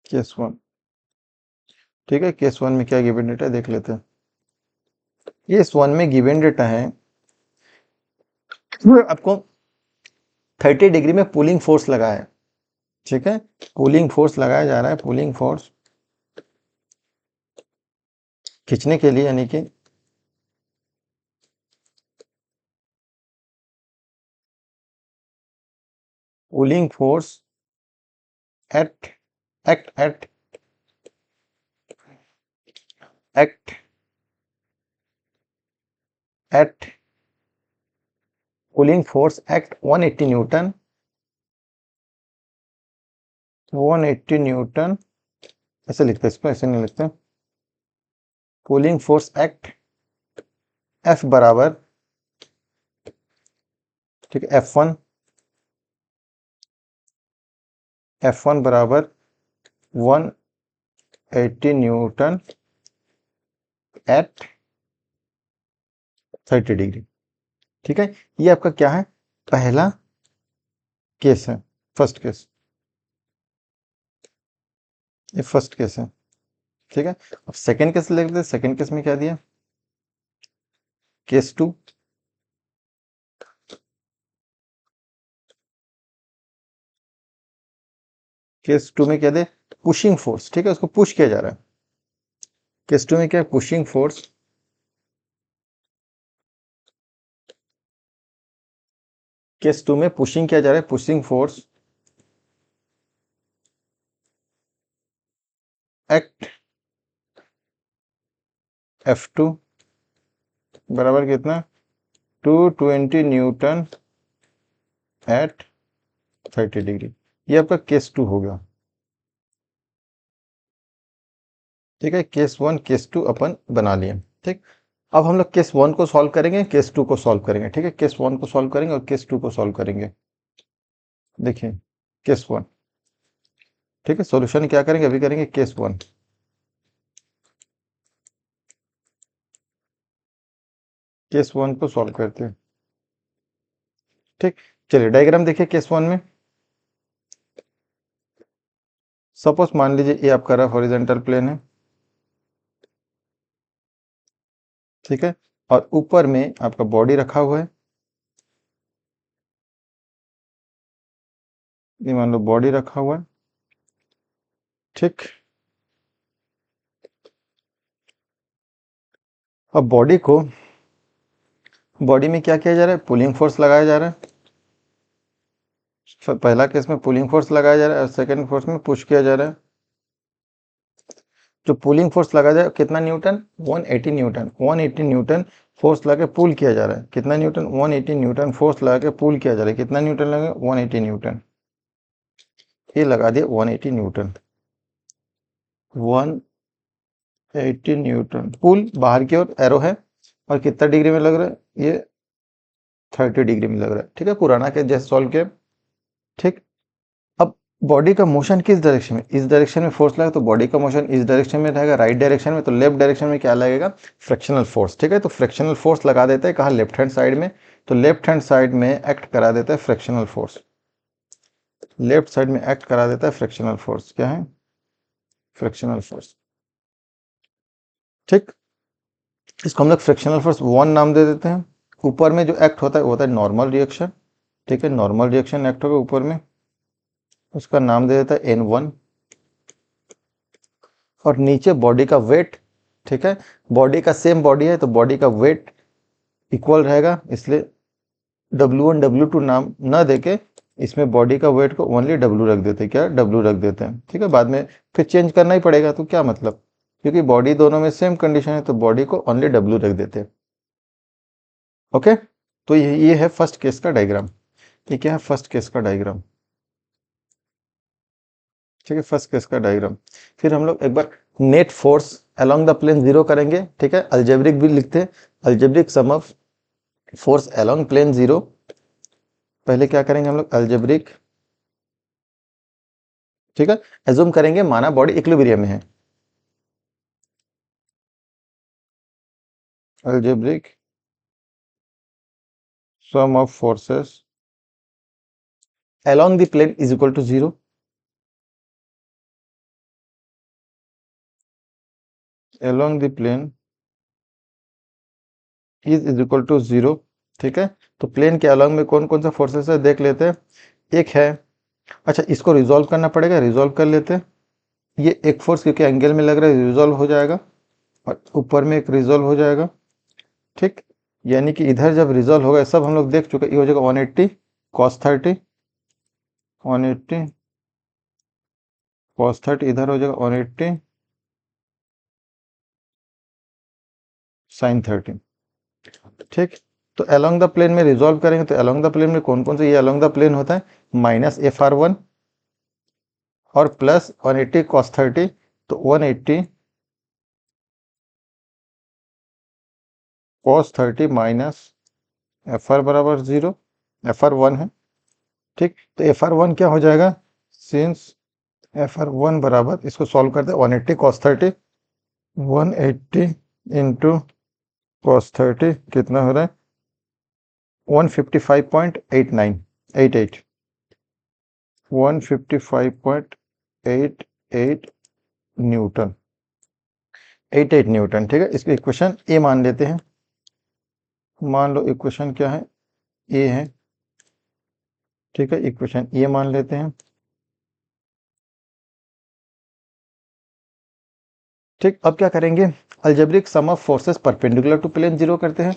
केस 1। ठीक है, केस 1 में क्या गिवन डेटा है देख लेते हैं। केस 1 में गिवन डेटा है आपको 30 डिग्री में पुलिंग फोर्स लगा है। ठीक है, पुलिंग फोर्स लगाया जा रहा है, पुलिंग फोर्स खींचने के लिए, यानी कि pulling force at act at act at pulling force act 180 Newton, 180 Newton ऐसे लिखते हैं इसको, ऐसे नहीं लिखते। पुलिंग फोर्स एक्ट एफ बराबर, ठीक है, F1 बराबर 180 न्यूटन एट 30 डिग्री। ठीक है, ये आपका क्या है, पहला केस है, फर्स्ट केस, ये फर्स्ट केस है। ठीक है, अब सेकंड केस ले लेते हैं। सेकंड केस में क्या दिया, केस 2। केस 2 में क्या दे, पुशिंग फोर्स। ठीक है, उसको पुश किया जा रहा है। केस 2 में क्या है, पुशिंग फोर्स। केस 2 में पुशिंग किया जा रहा है, पुशिंग फोर्स एक्ट F2 बराबर कितना, 220 न्यूटन एट 30 डिग्री। ये आपका केस 2 हो गया। ठीक है, केस 1 केस 2 अपन बना लिए। ठीक, अब हम लोग केस 1 को सॉल्व करेंगे, केस 2 को सॉल्व करेंगे। ठीक है, केस 1 को सॉल्व करेंगे और केस 2 को सॉल्व करेंगे। देखिए केस 1। ठीक है, सॉल्यूशन क्या करेंगे, अभी करेंगे केस 1। केस 1 को सॉल्व करते हैं। ठीक, चलिए डायग्राम देखिए केस 1 में। सपोज मान लीजिए ये आपका रफ हॉरिजॉन्टल प्लेन है। ठीक है, और ऊपर में आपका बॉडी रखा हुआ है। ये मान लो बॉडी रखा हुआ है। ठीक, अब बॉडी में क्या किया जा रहा है, पुलिंग फोर्स लगाया जा रहा है। पहला केस में पुलिंग फोर्स लगाया जा रहा है और सेकंड फोर्स में पुश किया जा रहा है। जो पुलिंग फोर्स लगाया जाए कितना न्यूटन, 180 न्यूटन। 180 न्यूटन फोर्स लगा के पुल किया जा रहा है। कितना न्यूटन, 180 न्यूटन फोर्स लगा के पुल किया जा रहा है। कितना न्यूटन लगे, 180 न्यूटन। ये लगा दिए 180 न्यूटन, 180 न्यूटन। पुल बाहर की ओर एरो है और कितना डिग्री में लग रहा है, ये 30 डिग्री में लग रहा है। ठीक है, पुराना केस जैसे सॉल्व किया। ठीक, अब बॉडी का मोशन किस डायरेक्शन में, इस डायरेक्शन में फोर्स लगा तो बॉडी का मोशन इस डायरेक्शन में रहेगा, राइट डायरेक्शन में। तो लेफ्ट डायरेक्शन में क्या लगेगा, फ्रिक्शनल फोर्स। ठीक है, तो फ्रिक्शनल फोर्स लगा देते हैं कहाँ, लेफ्ट हैंड साइड में। तो लेफ्ट हैंड साइड में एक्ट करा देता है फ्रिक्शनल फोर्स। लेफ्ट साइड में एक्ट करा देता है फ्रिक्शनल फोर्स। क्या है, फ्रिक्शनल फोर्स। ठीक, इसको हम लोग फ्रिक्शनल फोर्स 1 नाम दे देते हैं। ऊपर में जो एक्ट होता है वो होता है नॉर्मल रिएक्शन। ठीक है, नॉर्मल रिएक्शन एक्ट होगा ऊपर में, उसका नाम दे देता है N1। और नीचे बॉडी का वेट, ठीक है, बॉडी का सेम बॉडी है तो बॉडी का वेट इक्वल रहेगा, इसलिए W1 W2 नाम ना देके इसमें बॉडी का वेट को ओनली W रख देते हैं। क्या W रख देते हैं, ठीक है, बाद में फिर चेंज करना ही पड़ेगा तो क्या मतलब, क्योंकि बॉडी दोनों में सेम कंडीशन है तो बॉडी को ओनली W रख देते हैं। ओके, तो ये है फर्स्ट केस का डायग्राम। ये क्या है, फर्स्ट केस का डायग्राम, ठीक है, फर्स्ट केस का डायग्राम। फिर हम लोग एक बार net force along the plane zero करेंगे, ठीक है, अल्जेब्रिक भी लिखते हैं, algebraic sum of force along plane zero. पहले क्या करेंगे हम लोग, अल्जेब्रिक, ठीक है, एज्यूम करेंगे माना बॉडी इक्विलिब्रियम में है, algebraic sum of forces along the plane is equal to zero, along the plane is equal to zero, ठीक है। तो प्लेन के अलोंग में कौन कौन सा फोर्सेस है देख लेते हैं। एक है, अच्छा इसको रिजॉल्व करना पड़ेगा, रिजॉल्व कर लेते हैं। ये एक फोर्स क्योंकि एंगल में लग रहा है रिजॉल्व हो जाएगा, और ऊपर में एक रिजॉल्व हो जाएगा, ठीक, यानी कि इधर जब रिजॉल्व होगा, सब हम लोग देख चुके, ये हो जाएगा 180 cos 30, 180 cos 30, इधर हो जाएगा 180 sin 30, ठीक। तो अलोंग द प्लेन में रिजॉल्व करेंगे तो अलोंग द प्लेन में कौन कौन से, ये अलोंग द प्लेन होता है -FR1 और प्लस 180 cos 30, तो 180 cos 30 माइनस FR बराबर 0, FR1 है, ठीक। तो FR1 क्या हो जाएगा, सिंस FR1 बराबर, इसको सॉल्व करते हैं, 180 cos 30, 180 इंटू cos 30 कितना हो रहा है, 155.88, 155.88 न्यूटन, 88 न्यूटन, ठीक है। इसको इक्वेशन ए मान लेते हैं, मान लो इक्वेशन क्या है, ए है, ठीक है, इक्वेशन ए मान लेते हैं, ठीक। अब क्या करेंगे, algebraic sum of forces perpendicular to plane zero करते हैं,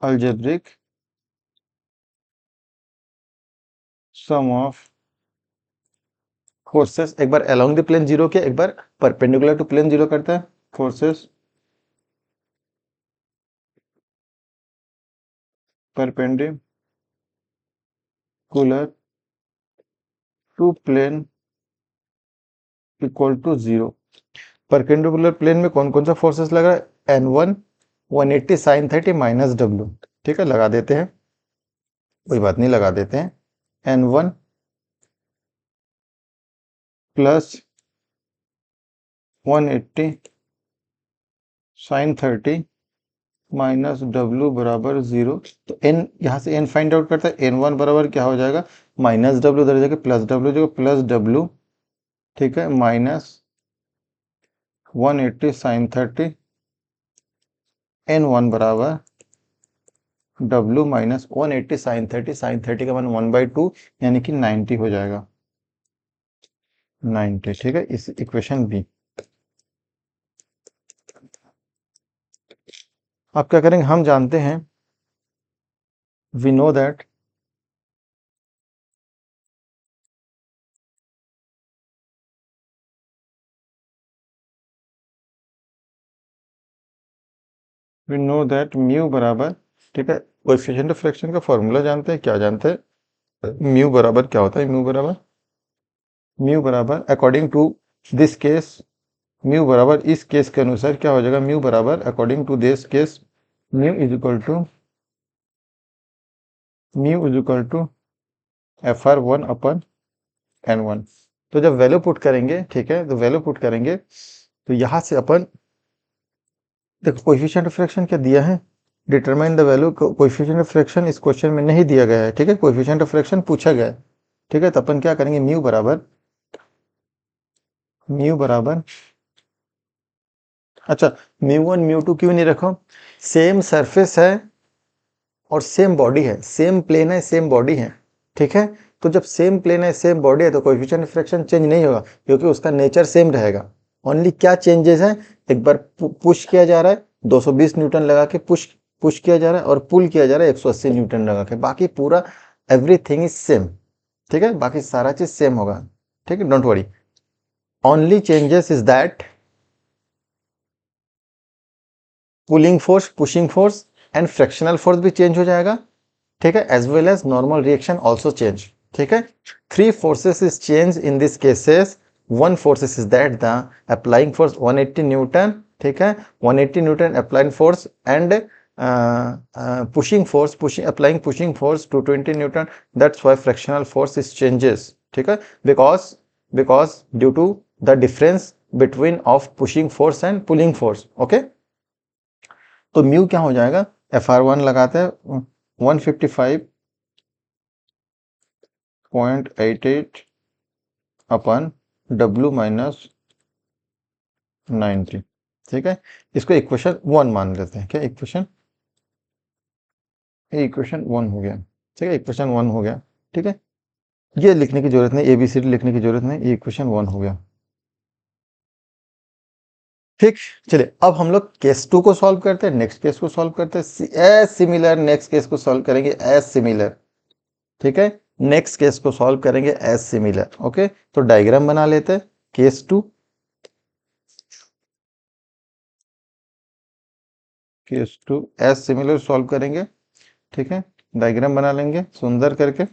अलजेब्रिक सम ऑफ फोर्सेस, एक बार अलोंग द प्लेन जीरो के, एक बार परपेंडिकुलर टू प्लेन जीरो करते हैं, forces perpendicular to plane equal to zero. Perpendicular plane में कौन कौन सा फोर्सेस लग रहा है, N1 180 sin 30 माइनस W, ठीक है, लगा देते हैं, कोई बात नहीं, लगा देते हैं, N1 plus 180 sin 30 minus W बराबर 0। तो n यहाँ से n फाइंड आउट करता है, N1 बराबर क्या हो जाएगा, माइनस W, उधर जाके प्लस W, जो प्लस W, ठीक है, माइनस 180 sin 30, N1 बराबर W माइनस 180 sin 30, sin 30 का मान 1/2 यानी कि 90 हो जाएगा, 90, ठीक है, इस इक्वेशन बी। अब क्या करेंगे, हम जानते हैं, वी नो दैट म्यू बराबर, ठीक है, कोएफिशिएंट ऑफ फ्रैक्शन का फॉर्मूला जानते हैं, क्या जानते हैं, म्यू बराबर क्या होता है, म्यू बराबर according to this case, mu बराबर इस केस के अनुसार क्या हो जाएगा, म्यू बराबर according to this case, mu is equal to FR1 upon N1। तो जब वैल्यू पुट करेंगे, ठीक है, तो वैल्यू पुट करेंगे तो यहां से अपन देखो कोएफिशिएंट ऑफ फ्रैक्शन क्या दिया है, determine the value, coefficient of fraction इस क्वेश्चन में नहीं दिया गया है, ठीक है, कोएफिशिएंट ऑफ फ्रैक्शन पूछा गया है, ठीक है, तो अपन क्या करेंगे, म्यू बराबर, अच्छा म्यू1 म्यू2 क्यों नहीं रखो, सेम सरफेस है और सेम बॉडी है, सेम प्लेन है, सेम बॉडी है, ठीक है, तो जब सेम प्लेन है, सेम बॉडी है, तो कोएफिशिएंट ऑफ फ्रिक्शन चेंज नहीं होगा क्योंकि उसका नेचर सेम रहेगा। ओनली क्या चेंजेस है, एक बार पुश किया जा रहा है 220 न्यूटन लगा के, पुश पुश किया जा रहा है, और पुल किया जा रहा है 180 न्यूटन लगा के, बाकी पूरा एवरीथिंग इज सेम। ठीक है, बाकी सारा चीज सेम होगा। ठीक है, don't worry, only changes is that pulling force, pushing force and frictional force भी चेंज हो जाएगा। ठीक है, as well as normal reaction also change. ठीक है, three forces is change in this cases. One forces is that the applying force 180 newton. ठीक है, 180 newton applying force and pushing force, applying pushing force 220 newton. That's why frictional force is changes. ठीक है, because due to the difference between of pushing force and pulling force. Okay, तो mu क्या हो जाएगा, FR1 लगाते हैं 155.88 अपन W minus 90। ठीक है, इसको इक्वेशन 1 मान लेते हैं। क्या इक्वेशन, ये इक्वेशन 1 हो गया। ठीक है, इक्वेशन 1 हो गया। ठीक है, ये लिखने की जरूरत नहीं, ABCD लिखने की जरूरत नहीं, ये इक्वेशन 1 हो गया। ठीक, चलिए अब हम लोग केस 2 को सॉल्व करते हैं, नेक्स्ट केस को सॉल्व करते हैं एज सिमिलर। नेक्स्ट केस को सॉल्व करेंगे एज सिमिलर। ठीक है, नेक्स्ट केस को सॉल्व करेंगे एज सिमिलर। ओके, तो डायग्राम बना लेते हैं case 2। Case 2 as similar solve करेंगे। ठीक है, डायग्राम बना लेंगे सुंदर करके।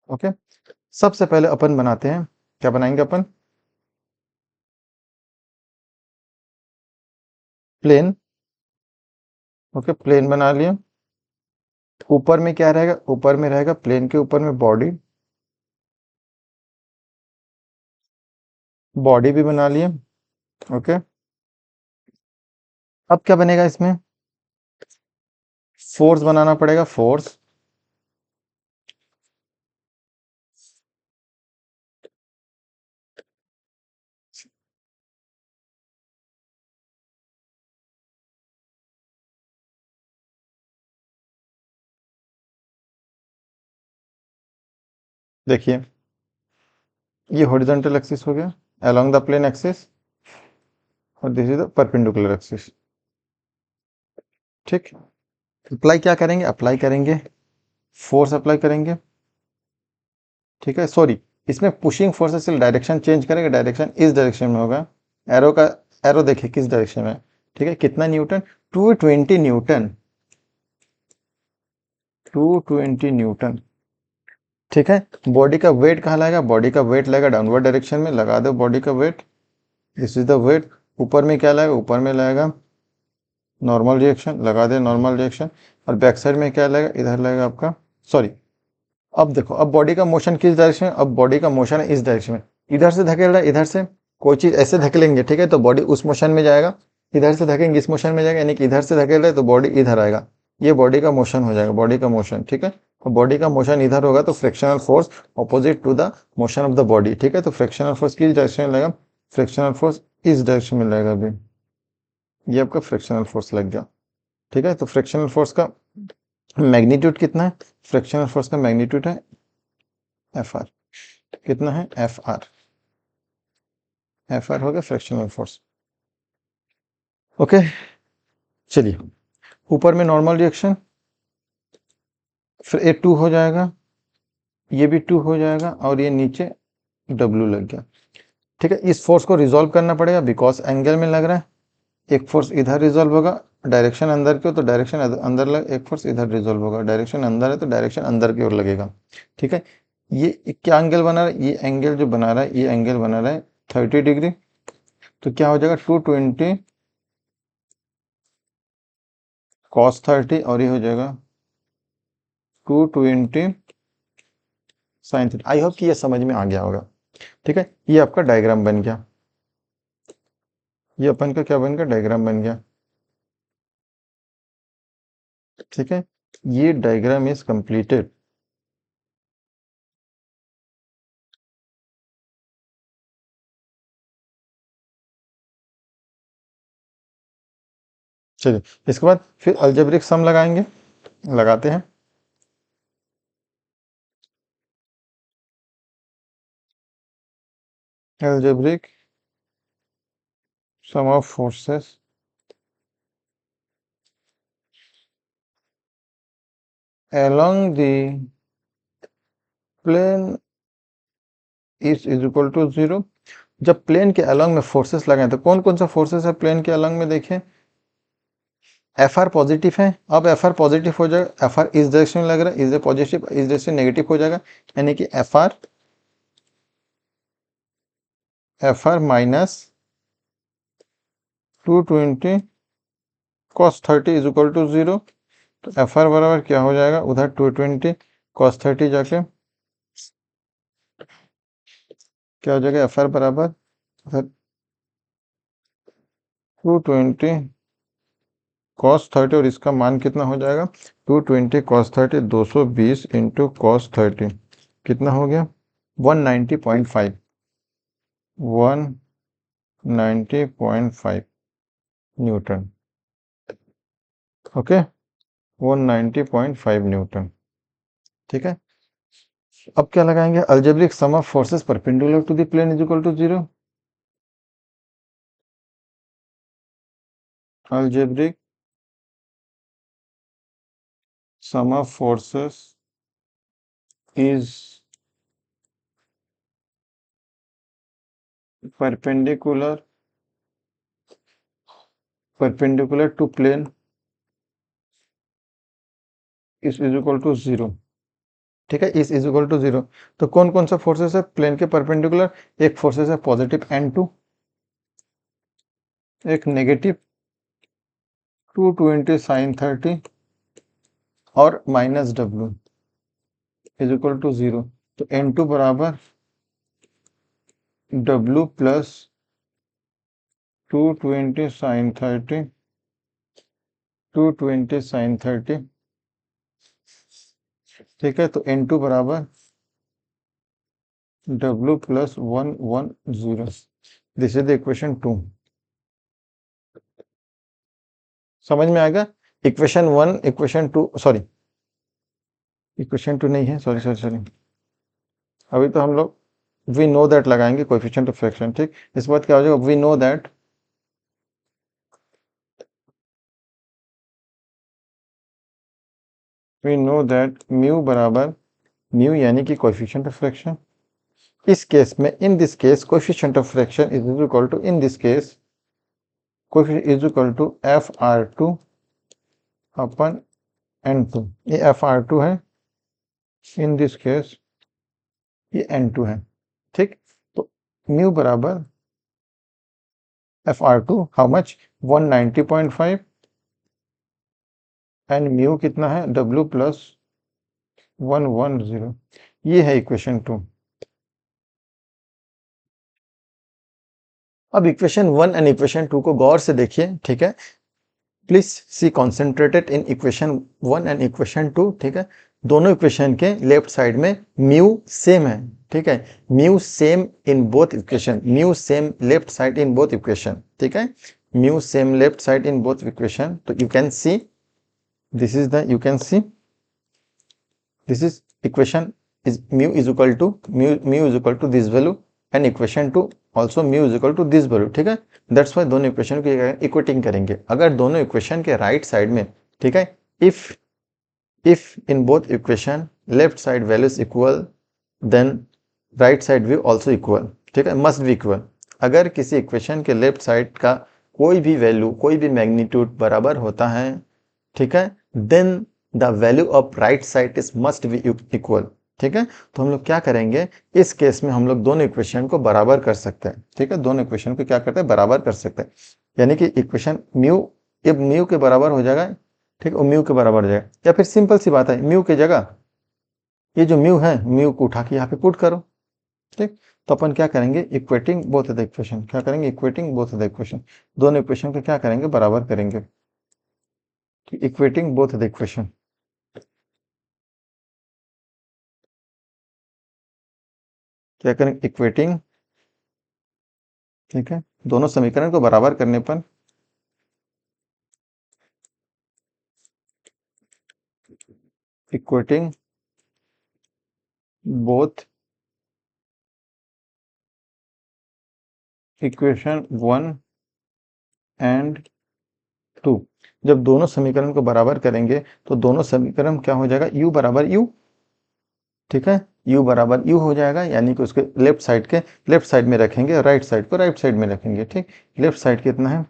ओके, सबसे पहले अपन बनाते हैं, क्या बनाएंगे अपन, प्लेन। ओके, प्लेन बना लिया। ऊपर में क्या रहेगा, ऊपर में रहेगा प्लेन के ऊपर में बॉडी, बॉडी भी बना लिए। ओके, अब क्या बनेगा इसमें, फोर्स बनाना पड़ेगा, फोर्स। देखिए, ये हॉरिजॉन्टल एक्सिस हो गया अलोंग द प्लेन एक्सिस, और this is the perpendicular axis. ठीक, अप्लाई क्या करेंगे, अप्लाई करेंगे फोर्स, अप्लाई करेंगे। ठीक है, सॉरी, इसमें पुशिंग फोर्स से डायरेक्शन चेंज करेंगे, डायरेक्शन इस डायरेक्शन में होगा। एरो का, एरो देखिए किस डायरेक्शन में। ठीक है, कितना न्यूटन, 220 न्यूटन, 220 न्यूटन। ठीक है, बॉडी का वेट कहाँ लगेगा, बॉडी का वेट लगेगा डाउनवर्ड डायरेक्शन में, लगा दो बॉडी का weight, this is the weight. ऊपर में क्या लगेगा, ऊपर में लगेगा नॉर्मल रिएक्शन, लगा दे नॉर्मल रिएक्शन। और बैक साइड में क्या लगेगा, इधर लगेगा आपका, सॉरी, अब देखो, अब बॉडी का मोशन किस डायरेक्शन में, अब बॉडी का मोशन है इस डायरेक्शन में, इधर से धकेल रहा है, इधर से कोई चीज ऐसे धकेलेंगे, ठीक है, तो बॉडी उस मोशन में जाएगा। इधर से धकेलेंगे इस मोशन में जाएगा, यानी कि इधर से धकेल रहे तो बॉडी इधर आएगा, ये बॉडी का मोशन हो जाएगा, बॉडी का मोशन। ठीक है, तो बॉडी का मोशन इधर होगा, तो frictional force opposite to the motion of the body. ठीक है, तो फ्रिक्शनल फोर्स किस डायरेक्शन में लगेगा, फ्रिक्शनल फोर्स इस डायरेक्शन में लगेगा अभी, ये आपका फ्रिक्शनल फोर्स लग गया। ठीक है, तो फ्रिक्शनल फोर्स का मैग्नीट्यूड कितना है, फ्रिक्शनल फोर्स का मैग्नीट्यूड है FR। कितना है, FR, FR हो गया फ्रिक्शनल फोर्स। ओके, चलिए, ऊपर में नॉर्मल रिएक्शन, फिर ये 2 हो जाएगा, ये भी 2 हो जाएगा, और ये नीचे W लग गया। ठीक है, इस फोर्स को रिजॉल्व करना पड़ेगा बिकॉज एंगल में लग रहा है। एक फोर्स इधर रिजॉल्व होगा, डायरेक्शन अंदर की हो तो डायरेक्शन अंदर लग, एक फोर्स इधर रिजॉल्व होगा, डायरेक्शन अंदर है तो डायरेक्शन अंदर की ओर लगेगा। ठीक है, ये क्या एंगल बना रहा है, ये एंगल जो बना रहा है, ये एंगल बना रहा है 30 डिग्री। तो क्या हो जाएगा, 220 cos 30, और ये हो जाएगा 220 sin 30। आई होप कि ये समझ में आ गया होगा। ठीक है, ये आपका डायग्राम बन गया, ये अपन का क्या बन गया, डायग्राम बन गया। ठीक है, ये डायग्राम इज कंप्लीटेड। चलिए इसके बाद फिर अलजेब्रिक सम लगाएंगे, लगाते हैं। Algebraic sum of forces along the plane is equal to 0। जब प्लेन के अलॉन्ग में फोर्सेस लगाएं तो कौन कौन सा फोर्सेस है प्लेन के अलॉन्ग में, देखें एफ आर पॉजिटिव है। अब एफ आर पॉजिटिव हो जाएगा, एफ आर इस डायरेक्शन में लग रहा है, इज पॉजिटिव, इस डायरेक्शन नेगेटिव हो जाएगा, यानी कि F R minus 220 cos 30 is equal to 0। तो एफ आर बराबर क्या हो जाएगा, उधर 220 cos 30 जाके क्या हो जाएगा, एफ आर बराबर उधर 220 cos 30 और इसका मान कितना हो जाएगा, 220 cos 30 220 इंटू cos 30 कितना हो गया, 190.5 190.5 न्यूटन। Okay 190.5 Newton. ठीक है, अब क्या लगाएंगे, algebraic sum of forces perpendicular to the plane is equal to 0। Algebraic sum of forces is perpendicular to plane is equal to 0। ठीक है, इज इक्वल टू 0। तो कौन कौन सा फोर्सेस है प्लेन के परपेंडिकुलर, एक फोर्सेस है पॉजिटिव n2, एक नेगेटिव 220 sin 30 और minus w is equal to 0। तो n2 बराबर w प्लस 220 sin 30 220 sin 30। ठीक है, तो n2 बराबर w plus 110। This is the equation 2। समझ में आएगा, इक्वेशन 1 इक्वेशन 2 सॉरी इक्वेशन 2 नहीं है, सॉरी सॉरी सॉरी, अभी तो हम लोग वी नो दैट लगाएंगे कोएफिशिएंट ऑफ फ्रैक्शन। ठीक, इस बात क्या हो जाएगा, वी नो दैट म्यू बराबर म्यू यानी कि कोएफिशिएंट ऑफ फ्रैक्शन। इस केस में, in this case coefficient of fraction is equal to, in this case coefficient is equal to F R two upon N two. ये F R two है, in this case ये N two है। ठीक, तो mu बराबर F R two how much 190.5 and mu कितना है w plus 110। ये है इक्वेशन 2। अब इक्वेशन 1 एंड इक्वेशन 2 को गौर से देखिए। ठीक है, please see concentrated in equation 1 and equation 2। ठीक है, दोनों इक्वेशन के लेफ्ट साइड में म्यू सेम है। ठीक है, mu same in both equation, mu same left side in both equation. ठीक है, mu same left side in both equation. तो you can see this is the, you can see this is equation is mu is equal to mu is equal to this value and equation 2 also mu is equal to this value। ठीक है, that's why दोनों equation की equating करेंगे। अगर दोनों equation के right side में, ठीक है, if in both equation left side value is equal then right side view also equal। ठीक है, must be equal। अगर किसी इक्वेशन के लेफ्ट साइड का कोई भी वैल्यू, कोई भी मैग्नीट्यूड बराबर होता है, ठीक है, then the value of right side is must be equal. ठीक है, तो हम लोग क्या करेंगे, इस केस में हम लोग दोनों इक्वेशन को बराबर कर सकते हैं। ठीक है, दोनों इक्वेशन को क्या करते हैं, बराबर कर सकते हैं, यानी कि इक्वेशन म्यू जब म्यू के बराबर हो जाएगा, ठीक है, म्यू के बराबर हो जाएगा, या फिर सिंपल सी बात है, म्यू की जगह ये जो म्यू है, म्यू को उठा के यहाँ पे पुट करो। ठीक, तो अपन क्या करेंगे, equating both of the equation, क्या करेंगे, equating both of the equation, दोनों इक्वेशन को क्या करेंगे, बराबर करेंगे। इक्वेटिंग बोथ द इक्वेशन, क्या करें, इक्वेटिंग। ठीक है, दोनों समीकरण को बराबर करने पर इक्वेटिंग बोथ इक्वेशन 1 एंड 2। जब दोनों समीकरण को बराबर करेंगे तो दोनों समीकरण क्या हो जाएगा, u बराबर u, ठीक है, u बराबर u हो जाएगा, यानी कि उसके लेफ्ट साइड के लेफ्ट साइड में रखेंगे, राइट साइड को राइट साइड में रखेंगे, ठीक। लेफ्ट साइड कितना है,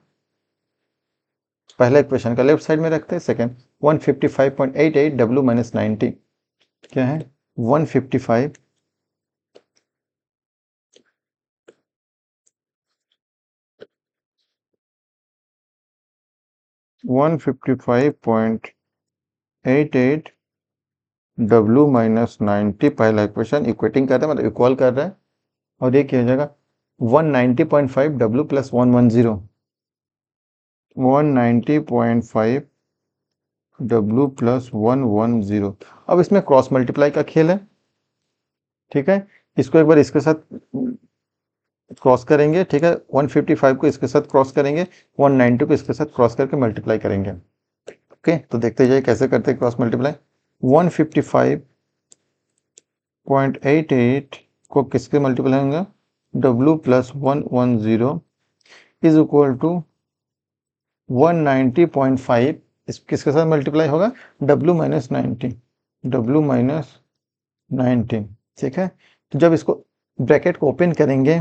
पहला इक्वेशन का लेफ्ट साइड में रखते हैं, सेकंड 155.88 w माइनस 90 क्या है 155 155.88 w माइनस 90 पहला इक्वेशन, इक्वेटिंग कर रहे हैं मतलब इक्वल कर रहे हैं, और ये क्या हो जाएगा 190.5 w प्लस 110 190.5 w प्लस 110। अब इसमें क्रॉस मल्टीप्लाई का खेल है, ठीक है, इसको एक बार इसके साथ क्रॉस करेंगे, ठीक है, 155 को इसके साथ क्रॉस करेंगे, 190 को इसके साथ क्रॉस करके मल्टीप्लाई करेंगे। ओके, तो देखते जाइए कैसे करते हैं क्रॉस मल्टीप्लाई। 155.88 को किसके मल्टीप्लाई होंगे, w plus 110 is equal to 190.5 इस किसके साथ मल्टीप्लाई होगा, w माइनस 90, w माइनस 90, ठीक है। तो जब इसको ब्रैकेट को ओपन करेंगे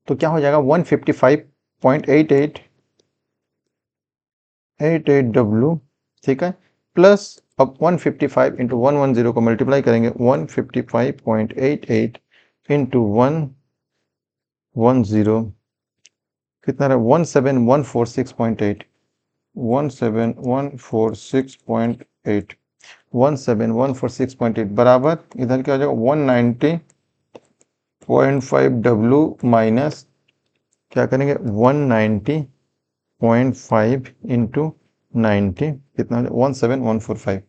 तो क्या हो जाएगा 155.88 w, ठीक है, प्लस अब 155 इंटू 110 को मल्टीप्लाई करेंगे, 155.88 इंटू 110 कितना रहा 17146.8 17146.8 17146.8 बराबर इधर क्या हो जाएगा 190.5 w माइनस क्या करेंगे 190.5 इंटू 90 कितना 17145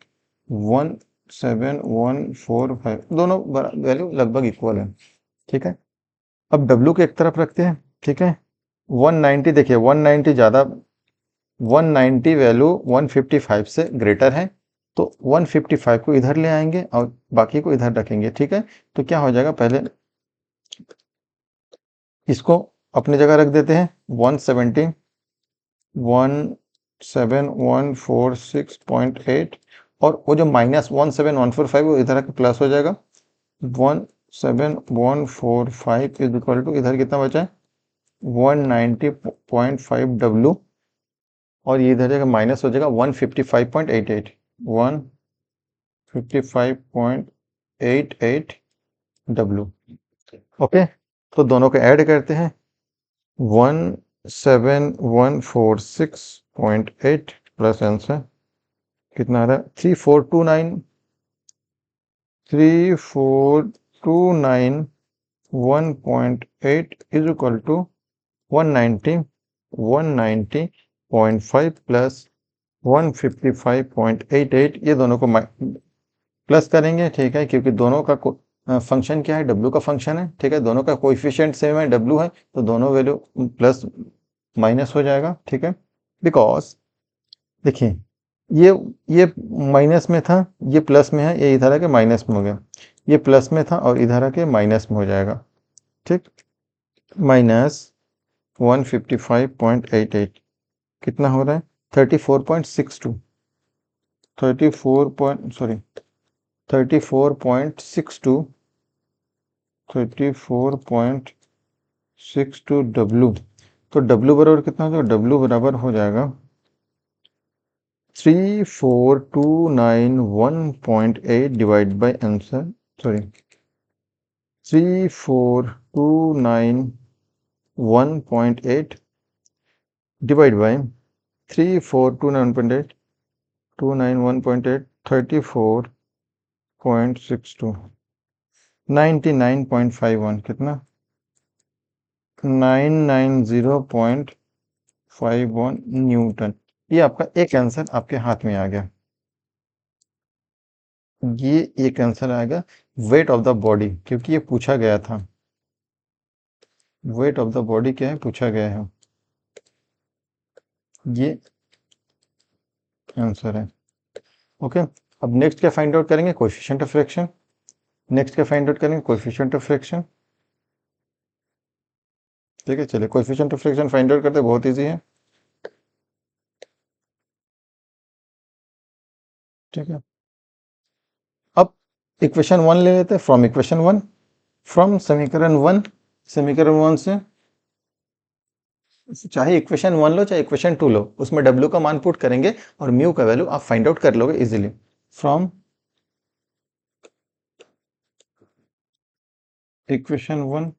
17145 दोनों वैल्यू लगभग इक्वल है, ठीक है। अब w को एक तरफ रखते हैं, ठीक है, 190 देखिए 190 ज़्यादा 190 वैल्यू 155 से ग्रेटर है, तो 155 को इधर ले आएंगे और बाकी को इधर रखेंगे, ठीक है। तो क्या हो जाएगा, पहले इसको अपनी जगह रख देते हैं 17146.8 और वो जो माइनस 17145 वो इधर आके प्लस हो जाएगा 17145 इज इक्वल टू इधर कितना बचा है 190.5 w और ये इधर जाएगा माइनस हो जाएगा 155.88 155.88 w। ओके, तो दोनों को ऐड करते हैं 17146.8 प्लस आंसर कितना आ रहा है 3429 1.8 इज इक्वल टू 190.5 प्लस 155.88 ये दोनों को प्लस करेंगे, ठीक है, क्योंकि दोनों का फंक्शन क्या है, w का फंक्शन है, ठीक है, दोनों का कोएफिशिएंट सेम है, w है, तो दोनों वैल्यू प्लस माइनस हो जाएगा, ठीक है, बिकॉज देखिए ये माइनस में था, ये प्लस में है, ये इधर आके माइनस में हो गया, ये प्लस में था और इधर आके माइनस में हो जाएगा, ठीक, माइनस 155.88 कितना हो रहा है 34.62 34.62 w, तो w बराबर कितना हो जाएगा, w बराबर हो जाएगा 3429 divide by answer 3429 divide by 3429 291.8 34.62 99.51 कितना 990.51 न्यूटन। ये आपका एक आंसर आपके हाथ में आ गया, ये एक आंसर आएगा वेट ऑफ द बॉडी, क्योंकि ये पूछा गया था, वेट ऑफ द बॉडी क्या है पूछा गया है, ये आंसर है। ओके, अब नेक्स्ट क्या फाइंड आउट करेंगे, कोएफिशिएंट ऑफ फ्रैक्शन। नेक्स्ट क्या फाइंड आउट करेंगे, कोएफिशिएंट ऑफ फ्रैक्शन। ठीक है, चलिए coefficient of fraction find out करते हैं, बहुत इजी है। ठीक है, अब इक्वेशन 1 ले लेते हैं, फ्रॉम इक्वेशन 1, फ्रॉम समीकरण 1, समीकरण 1 से चाहे इक्वेशन 1 लो चाहे इक्वेशन 2 लो, उसमें w का मान पुट करेंगे और म्यू का वैल्यू आप फाइंड आउट कर लोगे इजीली। फ्रॉम इक्वेशन 1,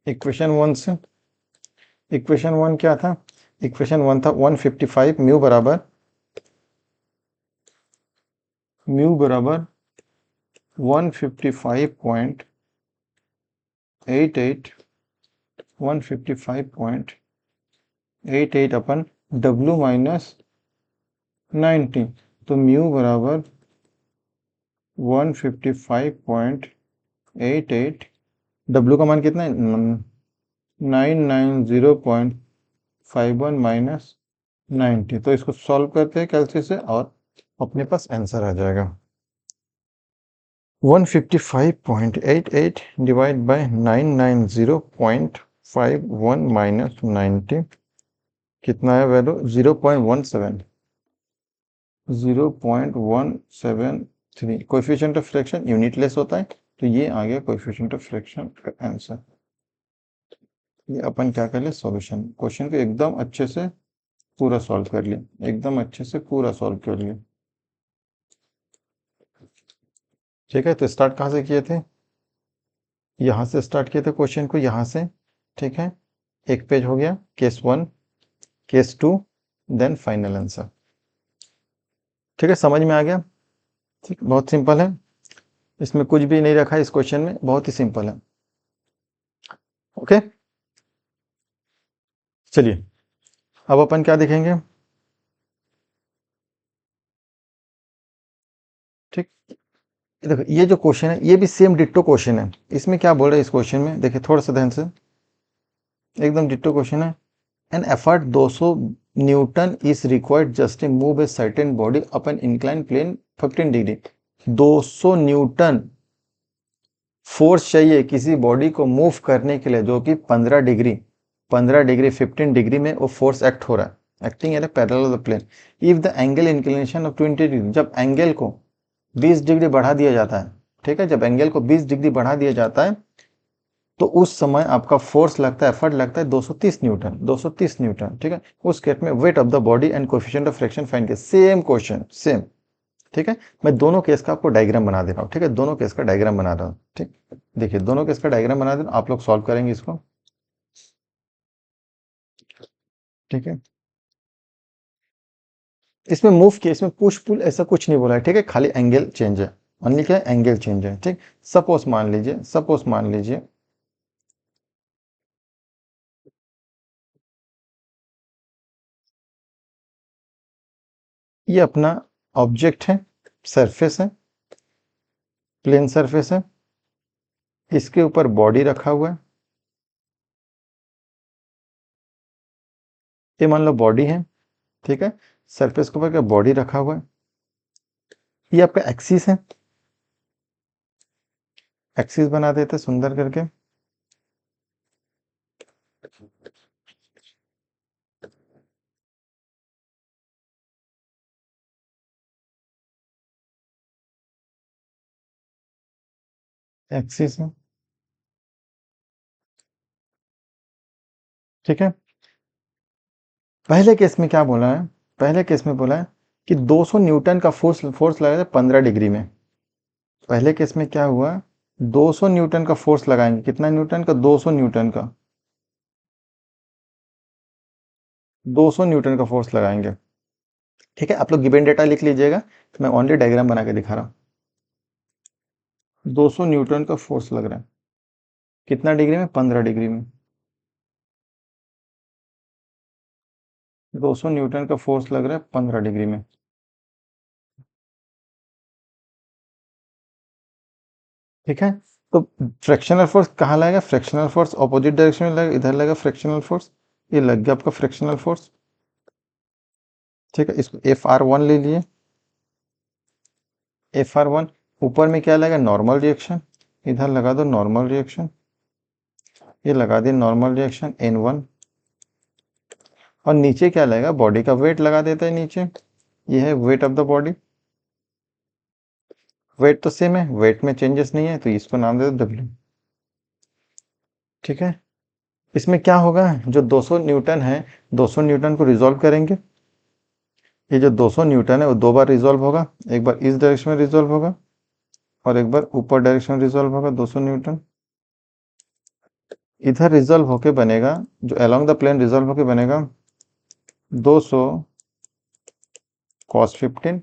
इक्वेशन 1 से, इक्वेशन 1 क्या था, इक्वेशन 1 था 155 म्यू बराबर, म्यू बराबर 155.88, 155.88 अपन w माइनस 90, तो म्यू बराबर 155.88, w का मान कितना है 990.51 माइनस 90, तो इसको सॉल्व करते हैं कैलसी से और अपने पास आंसर आ जाएगा 155.88 डिवाइड बाय 990.51 माइनस 90, कितना है value 0.17, 0.173। Coefficient of fraction unitless होता है, तो ये आ गया कोएफिशिएंट ऑफ फ्रैक्शन का आंसर। ये अपन क्या कर ले, सॉल्यूशन, क्वेश्चन को एकदम अच्छे से पूरा सॉल्व कर लिया, एकदम अच्छे से पूरा सॉल्व कर लिया। ठीक है, तो स्टार्ट कहाँ से किए थे, यहाँ से स्टार्ट किए थे क्वेश्चन को, यहाँ से। ठीक है, एक पेज हो गया, case 1, case 2, then final answer. ठीक है, समझ में आ गया। ठीक, बहुत सिंपल है, इसमें कुछ भी नहीं रखा है इस क्वेश्चन में, बहुत ही सिंपल है। ओके, चलिए अब अपन क्या देखेंगे। ठीक, देखो ये जो क्वेश्चन है ये भी सेम डिट्टो क्वेश्चन है, इसमें क्या बोल रहे हैं इस क्वेश्चन में, देखिए थोड़ा सा ध्यान से, एकदम डिट्टो क्वेश्चन है। An effort 200 newton is required just to move a certain body up an incline plane 15 degree. 200 newton force चाहिए किसी बॉडी को मूव करने के लिए जो कि 15 डिग्री, 15 डिग्री में वो फोर्स एक्ट हो रहा है, acting at parallel of the plane. If the angle inclination of 20 degree, जब एंगल को 20 डिग्री बढ़ा दिया जाता है, ठीक है, जब एंगल को 20 डिग्री बढ़ा दिया जाता है तो उस समय आपका फोर्स लगता है, एफर्ट लगता है 230 न्यूटन, 230 न्यूटन। ठीक है, उस केस में weight of the body and coefficient of fraction find कीजिए। Same question, same. ठीक है, मैं दोनों केस का आपको डायग्राम बना दे रहा हूँ। ठीक है, दोनों केस का डायग्राम बना रहा हूँ। ठीक, देखिए दोनों केस का डायग्राम बना दे, आप लोग सॉल्व करेंगे इसको। ठीक है, इसमें मूव किया, इसमें पुश पुल ऐसा कुछ नहीं बोला है। ठीक है, खाली एंगल चेंज है, ओनली क्या है, एंगल चेंज है। ठीक, सपोज मान लीजिए, सपोज मान लीजिए ये अपना ऑब्जेक्ट है, सरफेस है, प्लेन सरफेस है, इसके ऊपर बॉडी रखा हुआ है। ये मान लो बॉडी है, ठीक है, सरफेस के ऊपर क्या बॉडी रखा हुआ है। ये आपका एक्सिस है, एक्सिस बना देते सुंदर करके। एक्सिस है, ठीक है। पहले केस में क्या बोला है, पहले केस में बोला है कि 200 न्यूटन का फोर्स लगाया 15 डिग्री में। पहले केस में क्या हुआ, 200 न्यूटन का फोर्स लगाएंगे, कितना न्यूटन का, 200 न्यूटन का, 200 न्यूटन का फोर्स लगाएंगे। ठीक है, आप लोग गिवन डेटा लिख लीजिएगा, मैं ओनली डायग्राम बना के दिखा रहा हूँ। 200 न्यूटन का फोर्स लग रहा है, कितना डिग्री में, 15 डिग्री में। 200 न्यूटन का फोर्स लग रहा है 15 डिग्री में। ठीक है, तो फ्रैक्शनल फोर्स कहाँ लगेगा, फ्रैक्शनल फोर्स ऑपोजिट डायरेक्शन में लगेगा, इधर लगेगा फ्रैक्शनल फोर्स, ये लग गया आपका फ्रैक्शनल फोर्स। ठीक है, इसको FR1 ले लिए, FR1 ऊपर में क्या लगेगा, नॉर्मल रिएक्शन, इधर लगा दो नॉर्मल रिएक्शन, ये लगा दी नॉर्मल रिएक्शन N1, और नीचे क्या लगेगा, बॉडी का वेट लगा देते हैं नीचे, ये है weight of the body, weight तो सेम है, वेट में चेंजेस नहीं है तो इसको नाम दे दो W। ठीक है, इसमें क्या होगा, जो 200 न्यूटन है 200 न्यूटन को रिजॉल्व करेंगे, ये जो 200 न्यूटन है वो दो बार रिजॉल्व होगा, एक बार इस डायरेक्शन में रिजॉल्व होगा और एक बार ऊपर डायरेक्शन में रिजॉल्व होगा 200 न्यूटन। इधर रिजॉल्व होके बनेगा, जो अलोंग द प्लेन रिजॉल्व होके बनेगा 200 cos 15,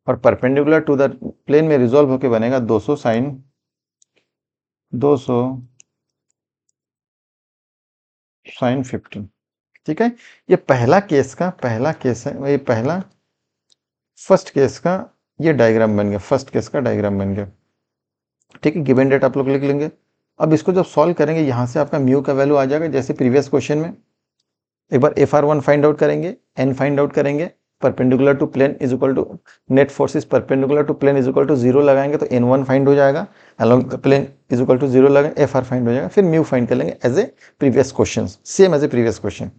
और परपेंडिकुलर टू द प्लेन में रिजॉल्व होके बनेगा 200 साइन 15। ठीक है, ये पहला केस है, ये पहला फर्स्ट केस का ये डायग्राम बन गया, फर्स्ट केस का डायग्राम बन गया। ठीक है, गिवन डेट आप लोग लिख लेंगे। अब इसको जब सॉल्व करेंगे यहाँ से आपका म्यू का वैल्यू आ जाएगा, जैसे प्रीवियस क्वेश्चन में एक बार FR1 फाइंड आउट करेंगे, N फाइंड आउट करेंगे, perpendicular to plane is equal to net forces perpendicular to plane is equal to 0 लगाएंगे तो N1 फाइंड हो जाएगा, along the plane is equal to 0 लगाएंगे FR फाइंड हो जाएगा, फिर म्यू फाइंड कर लेंगे as a previous question, same as a previous question.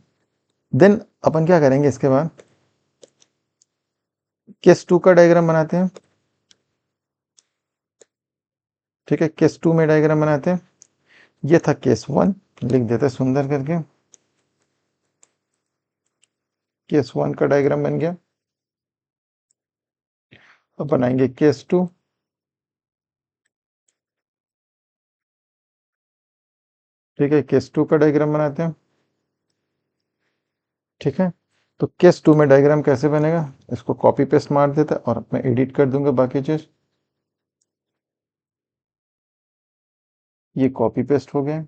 Then अपन क्या करेंगे, इसके बाद केस 2 का डायग्राम बनाते हैं। ठीक है, केस 2 में डायग्राम बनाते हैं, ये था केस 1, लिख देते हैं सुंदर करके, केस 1 का डायग्राम बन गया। अब बनाएंगे केस 2। ठीक है, केस 2 का डायग्राम बनाते हैं। ठीक है, तो केस 2 में डायग्राम कैसे बनेगा, इसको कॉपी पेस्ट मार देता और मैं एडिट कर दूंगा बाकी चीज, ये कॉपी पेस्ट हो गया।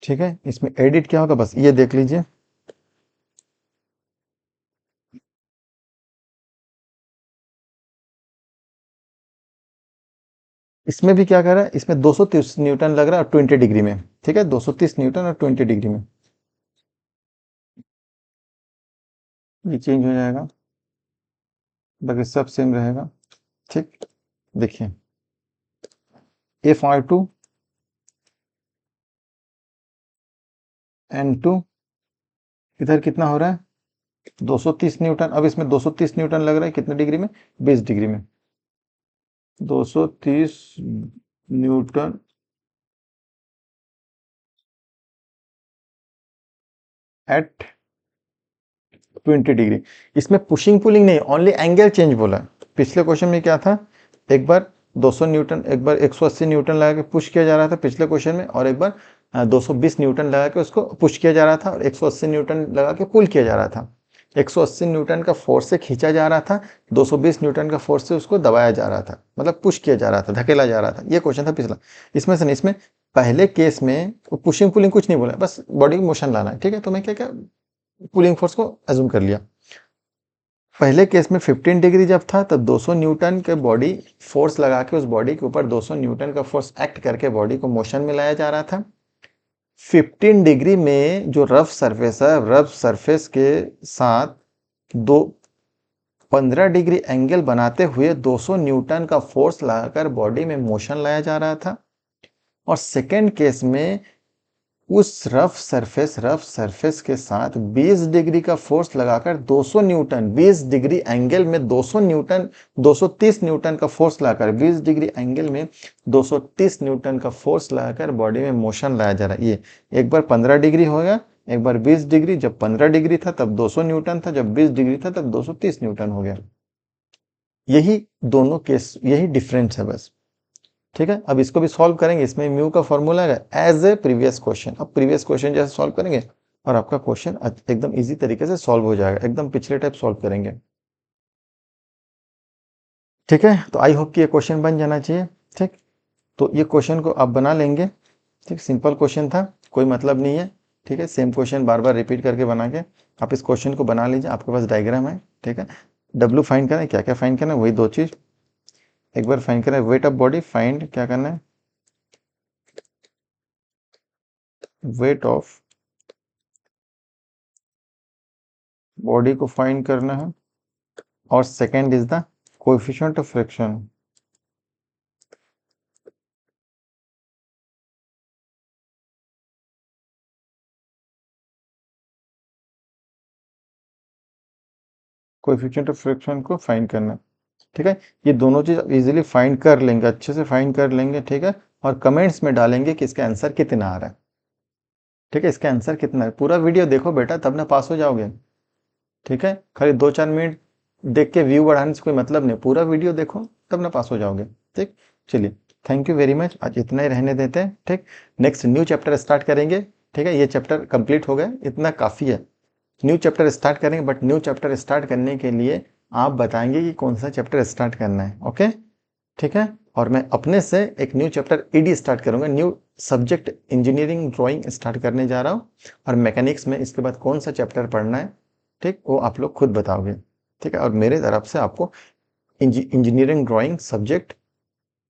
ठीक है, इसमें एडिट क्या होगा बस ये देख लीजिए, इसमें भी क्या कर रहा है, इसमें 230 न्यूटन लग रहा है और 20 डिग्री में। ठीक है, 230 न्यूटन और 20 डिग्री में, ये चेंज हो जाएगा, बाकी सब सेम रहेगा। ठीक, देखिए FR2 N2 इधर कितना हो रहा है 230 न्यूटन, अब इसमें 230 न्यूटन लग रहा है कितने डिग्री में, 20 डिग्री में, 230 न्यूटन एट 20 डिग्री। इसमें पुशिंग पुलिंग नहीं, ओनली एंगल चेंज बोला। पिछले क्वेश्चन में क्या था, एक बार 200 न्यूटन, एक बार 180 न्यूटन लगा के पुश किया जा रहा था पिछले क्वेश्चन में, और एक बार 220 न्यूटन लगा के उसको पुश किया जा रहा था, और 180 न्यूटन लगा के पुल किया जा रहा था। 180 न्यूटन का फोर्स से खींचा जा रहा था, 220 न्यूटन का फोर्स से उसको दबाया जा रहा था, मतलब पुश किया जा रहा था, धकेला जा रहा था। ये क्वेश्चन था पिछला। इसमें से नहीं, इसमें पहले केस में पुशिंग पुलिंग कुछ नहीं बोला, बस बॉडी मोशन लाना है। ठीक है, तो मैं क्या क्या पुलिंग फोर्स को एज्यूम कर लिया। पहले केस में 15 डिग्री जब था तब 200 न्यूटन के बॉडी फोर्स लगा के उस बॉडी के ऊपर 200 न्यूटन का फोर्स एक्ट करके बॉडी को मोशन में लाया जा रहा था। 15 डिग्री में जो रफ सरफेस है, रफ सरफेस के साथ दो 15 डिग्री एंगल बनाते हुए 200 न्यूटन का फोर्स लगाकर बॉडी में मोशन लाया जा रहा था। और सेकेंड केस में उस रफ सरफेस के साथ 20 डिग्री का फोर्स लगाकर 200 न्यूटन 20 डिग्री एंगल में 200 न्यूटन 230 न्यूटन का फोर्स लगाकर 20 डिग्री एंगल में 230 न्यूटन का फोर्स लगाकर बॉडी में मोशन लाया जा रहा है। ये एक बार 15 डिग्री हो गया, एक बार 20 डिग्री, जब 15 डिग्री था तब 200 न्यूटन था, जब 20 डिग्री था तब 230 न्यूटन हो गया। यही दोनों केस, यही डिफरेंस है बस। ठीक है, अब इसको भी सॉल्व करेंगे, इसमें म्यू का फॉर्मूला है एज ए प्रीवियस क्वेश्चन। अब प्रीवियस क्वेश्चन जैसे सॉल्व करेंगे और आपका क्वेश्चन एकदम इजी तरीके से सॉल्व हो जाएगा, एकदम पिछले टाइप सॉल्व करेंगे। ठीक है, तो आई होप कि ये क्वेश्चन बन जाना चाहिए। ठीक, तो ये क्वेश्चन को आप बना लेंगे। ठीक, सिंपल क्वेश्चन था, कोई मतलब नहीं है। ठीक है, सेम क्वेश्चन बार बार रिपीट करके बना के आप इस क्वेश्चन को बना लीजिए, आपके पास डायग्राम है। ठीक है, डब्ल्यू फाइंड करना है, क्या क्या फाइंड करना है, वही दो चीज। एक बार फाइंड करना है वेट ऑफ बॉडी, फाइंड क्या करना है, वेट ऑफ बॉडी को फाइंड करना है। और second is the coefficient of friction. Coefficient of friction को फाइंड करना, ठीक है। ये दोनों चीज इजीली फाइंड कर लेंगे, अच्छे से फाइंड कर लेंगे, ठीक है। और कमेंट्स में डालेंगे कि इसका आंसर कितना आ रहा है, ठीक है। इसका आंसर कितना है, पूरा वीडियो देखो बेटा, तब ना पास हो जाओगे, ठीक है। खाली 2-4 मिनट देख के व्यू बढ़ाने से कोई मतलब नहीं, पूरा वीडियो देखो तब ना पास हो जाओगे, ठीक। चलिए, थैंक यू वेरी मच, आज इतना ही रहने देते हैं, ठीक। नेक्स्ट न्यू चैप्टर स्टार्ट करेंगे, ठीक है। ये चैप्टर कंप्लीट हो गया, इतना काफ़ी है। न्यू चैप्टर स्टार्ट करेंगे, बट न्यू चैप्टर स्टार्ट करने के लिए आप बताएंगे कि कौन सा चैप्टर स्टार्ट करना है, ओके, ठीक है। और मैं अपने से एक न्यू चैप्टर ईडी स्टार्ट करूंगा, new subject engineering drawing start करने जा रहा हूँ। और मैकेनिक्स में इसके बाद कौन सा चैप्टर पढ़ना है, ठीक, वो आप लोग खुद बताओगे, ठीक है। और मेरे तरफ से आपको इंजीनियरिंग ड्राइंग सब्जेक्ट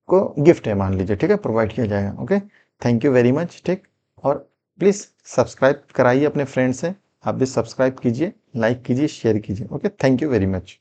को गिफ्ट है मान लीजिए, ठीक है, प्रोवाइड किया जाएगा, okay. Thank you very much, ठीक। और प्लीज़ सब्सक्राइब कराइए अपने फ्रेंड से, आप भी सब्सक्राइब कीजिए, लाइक कीजिए, शेयर कीजिए, okay. Thank you very much.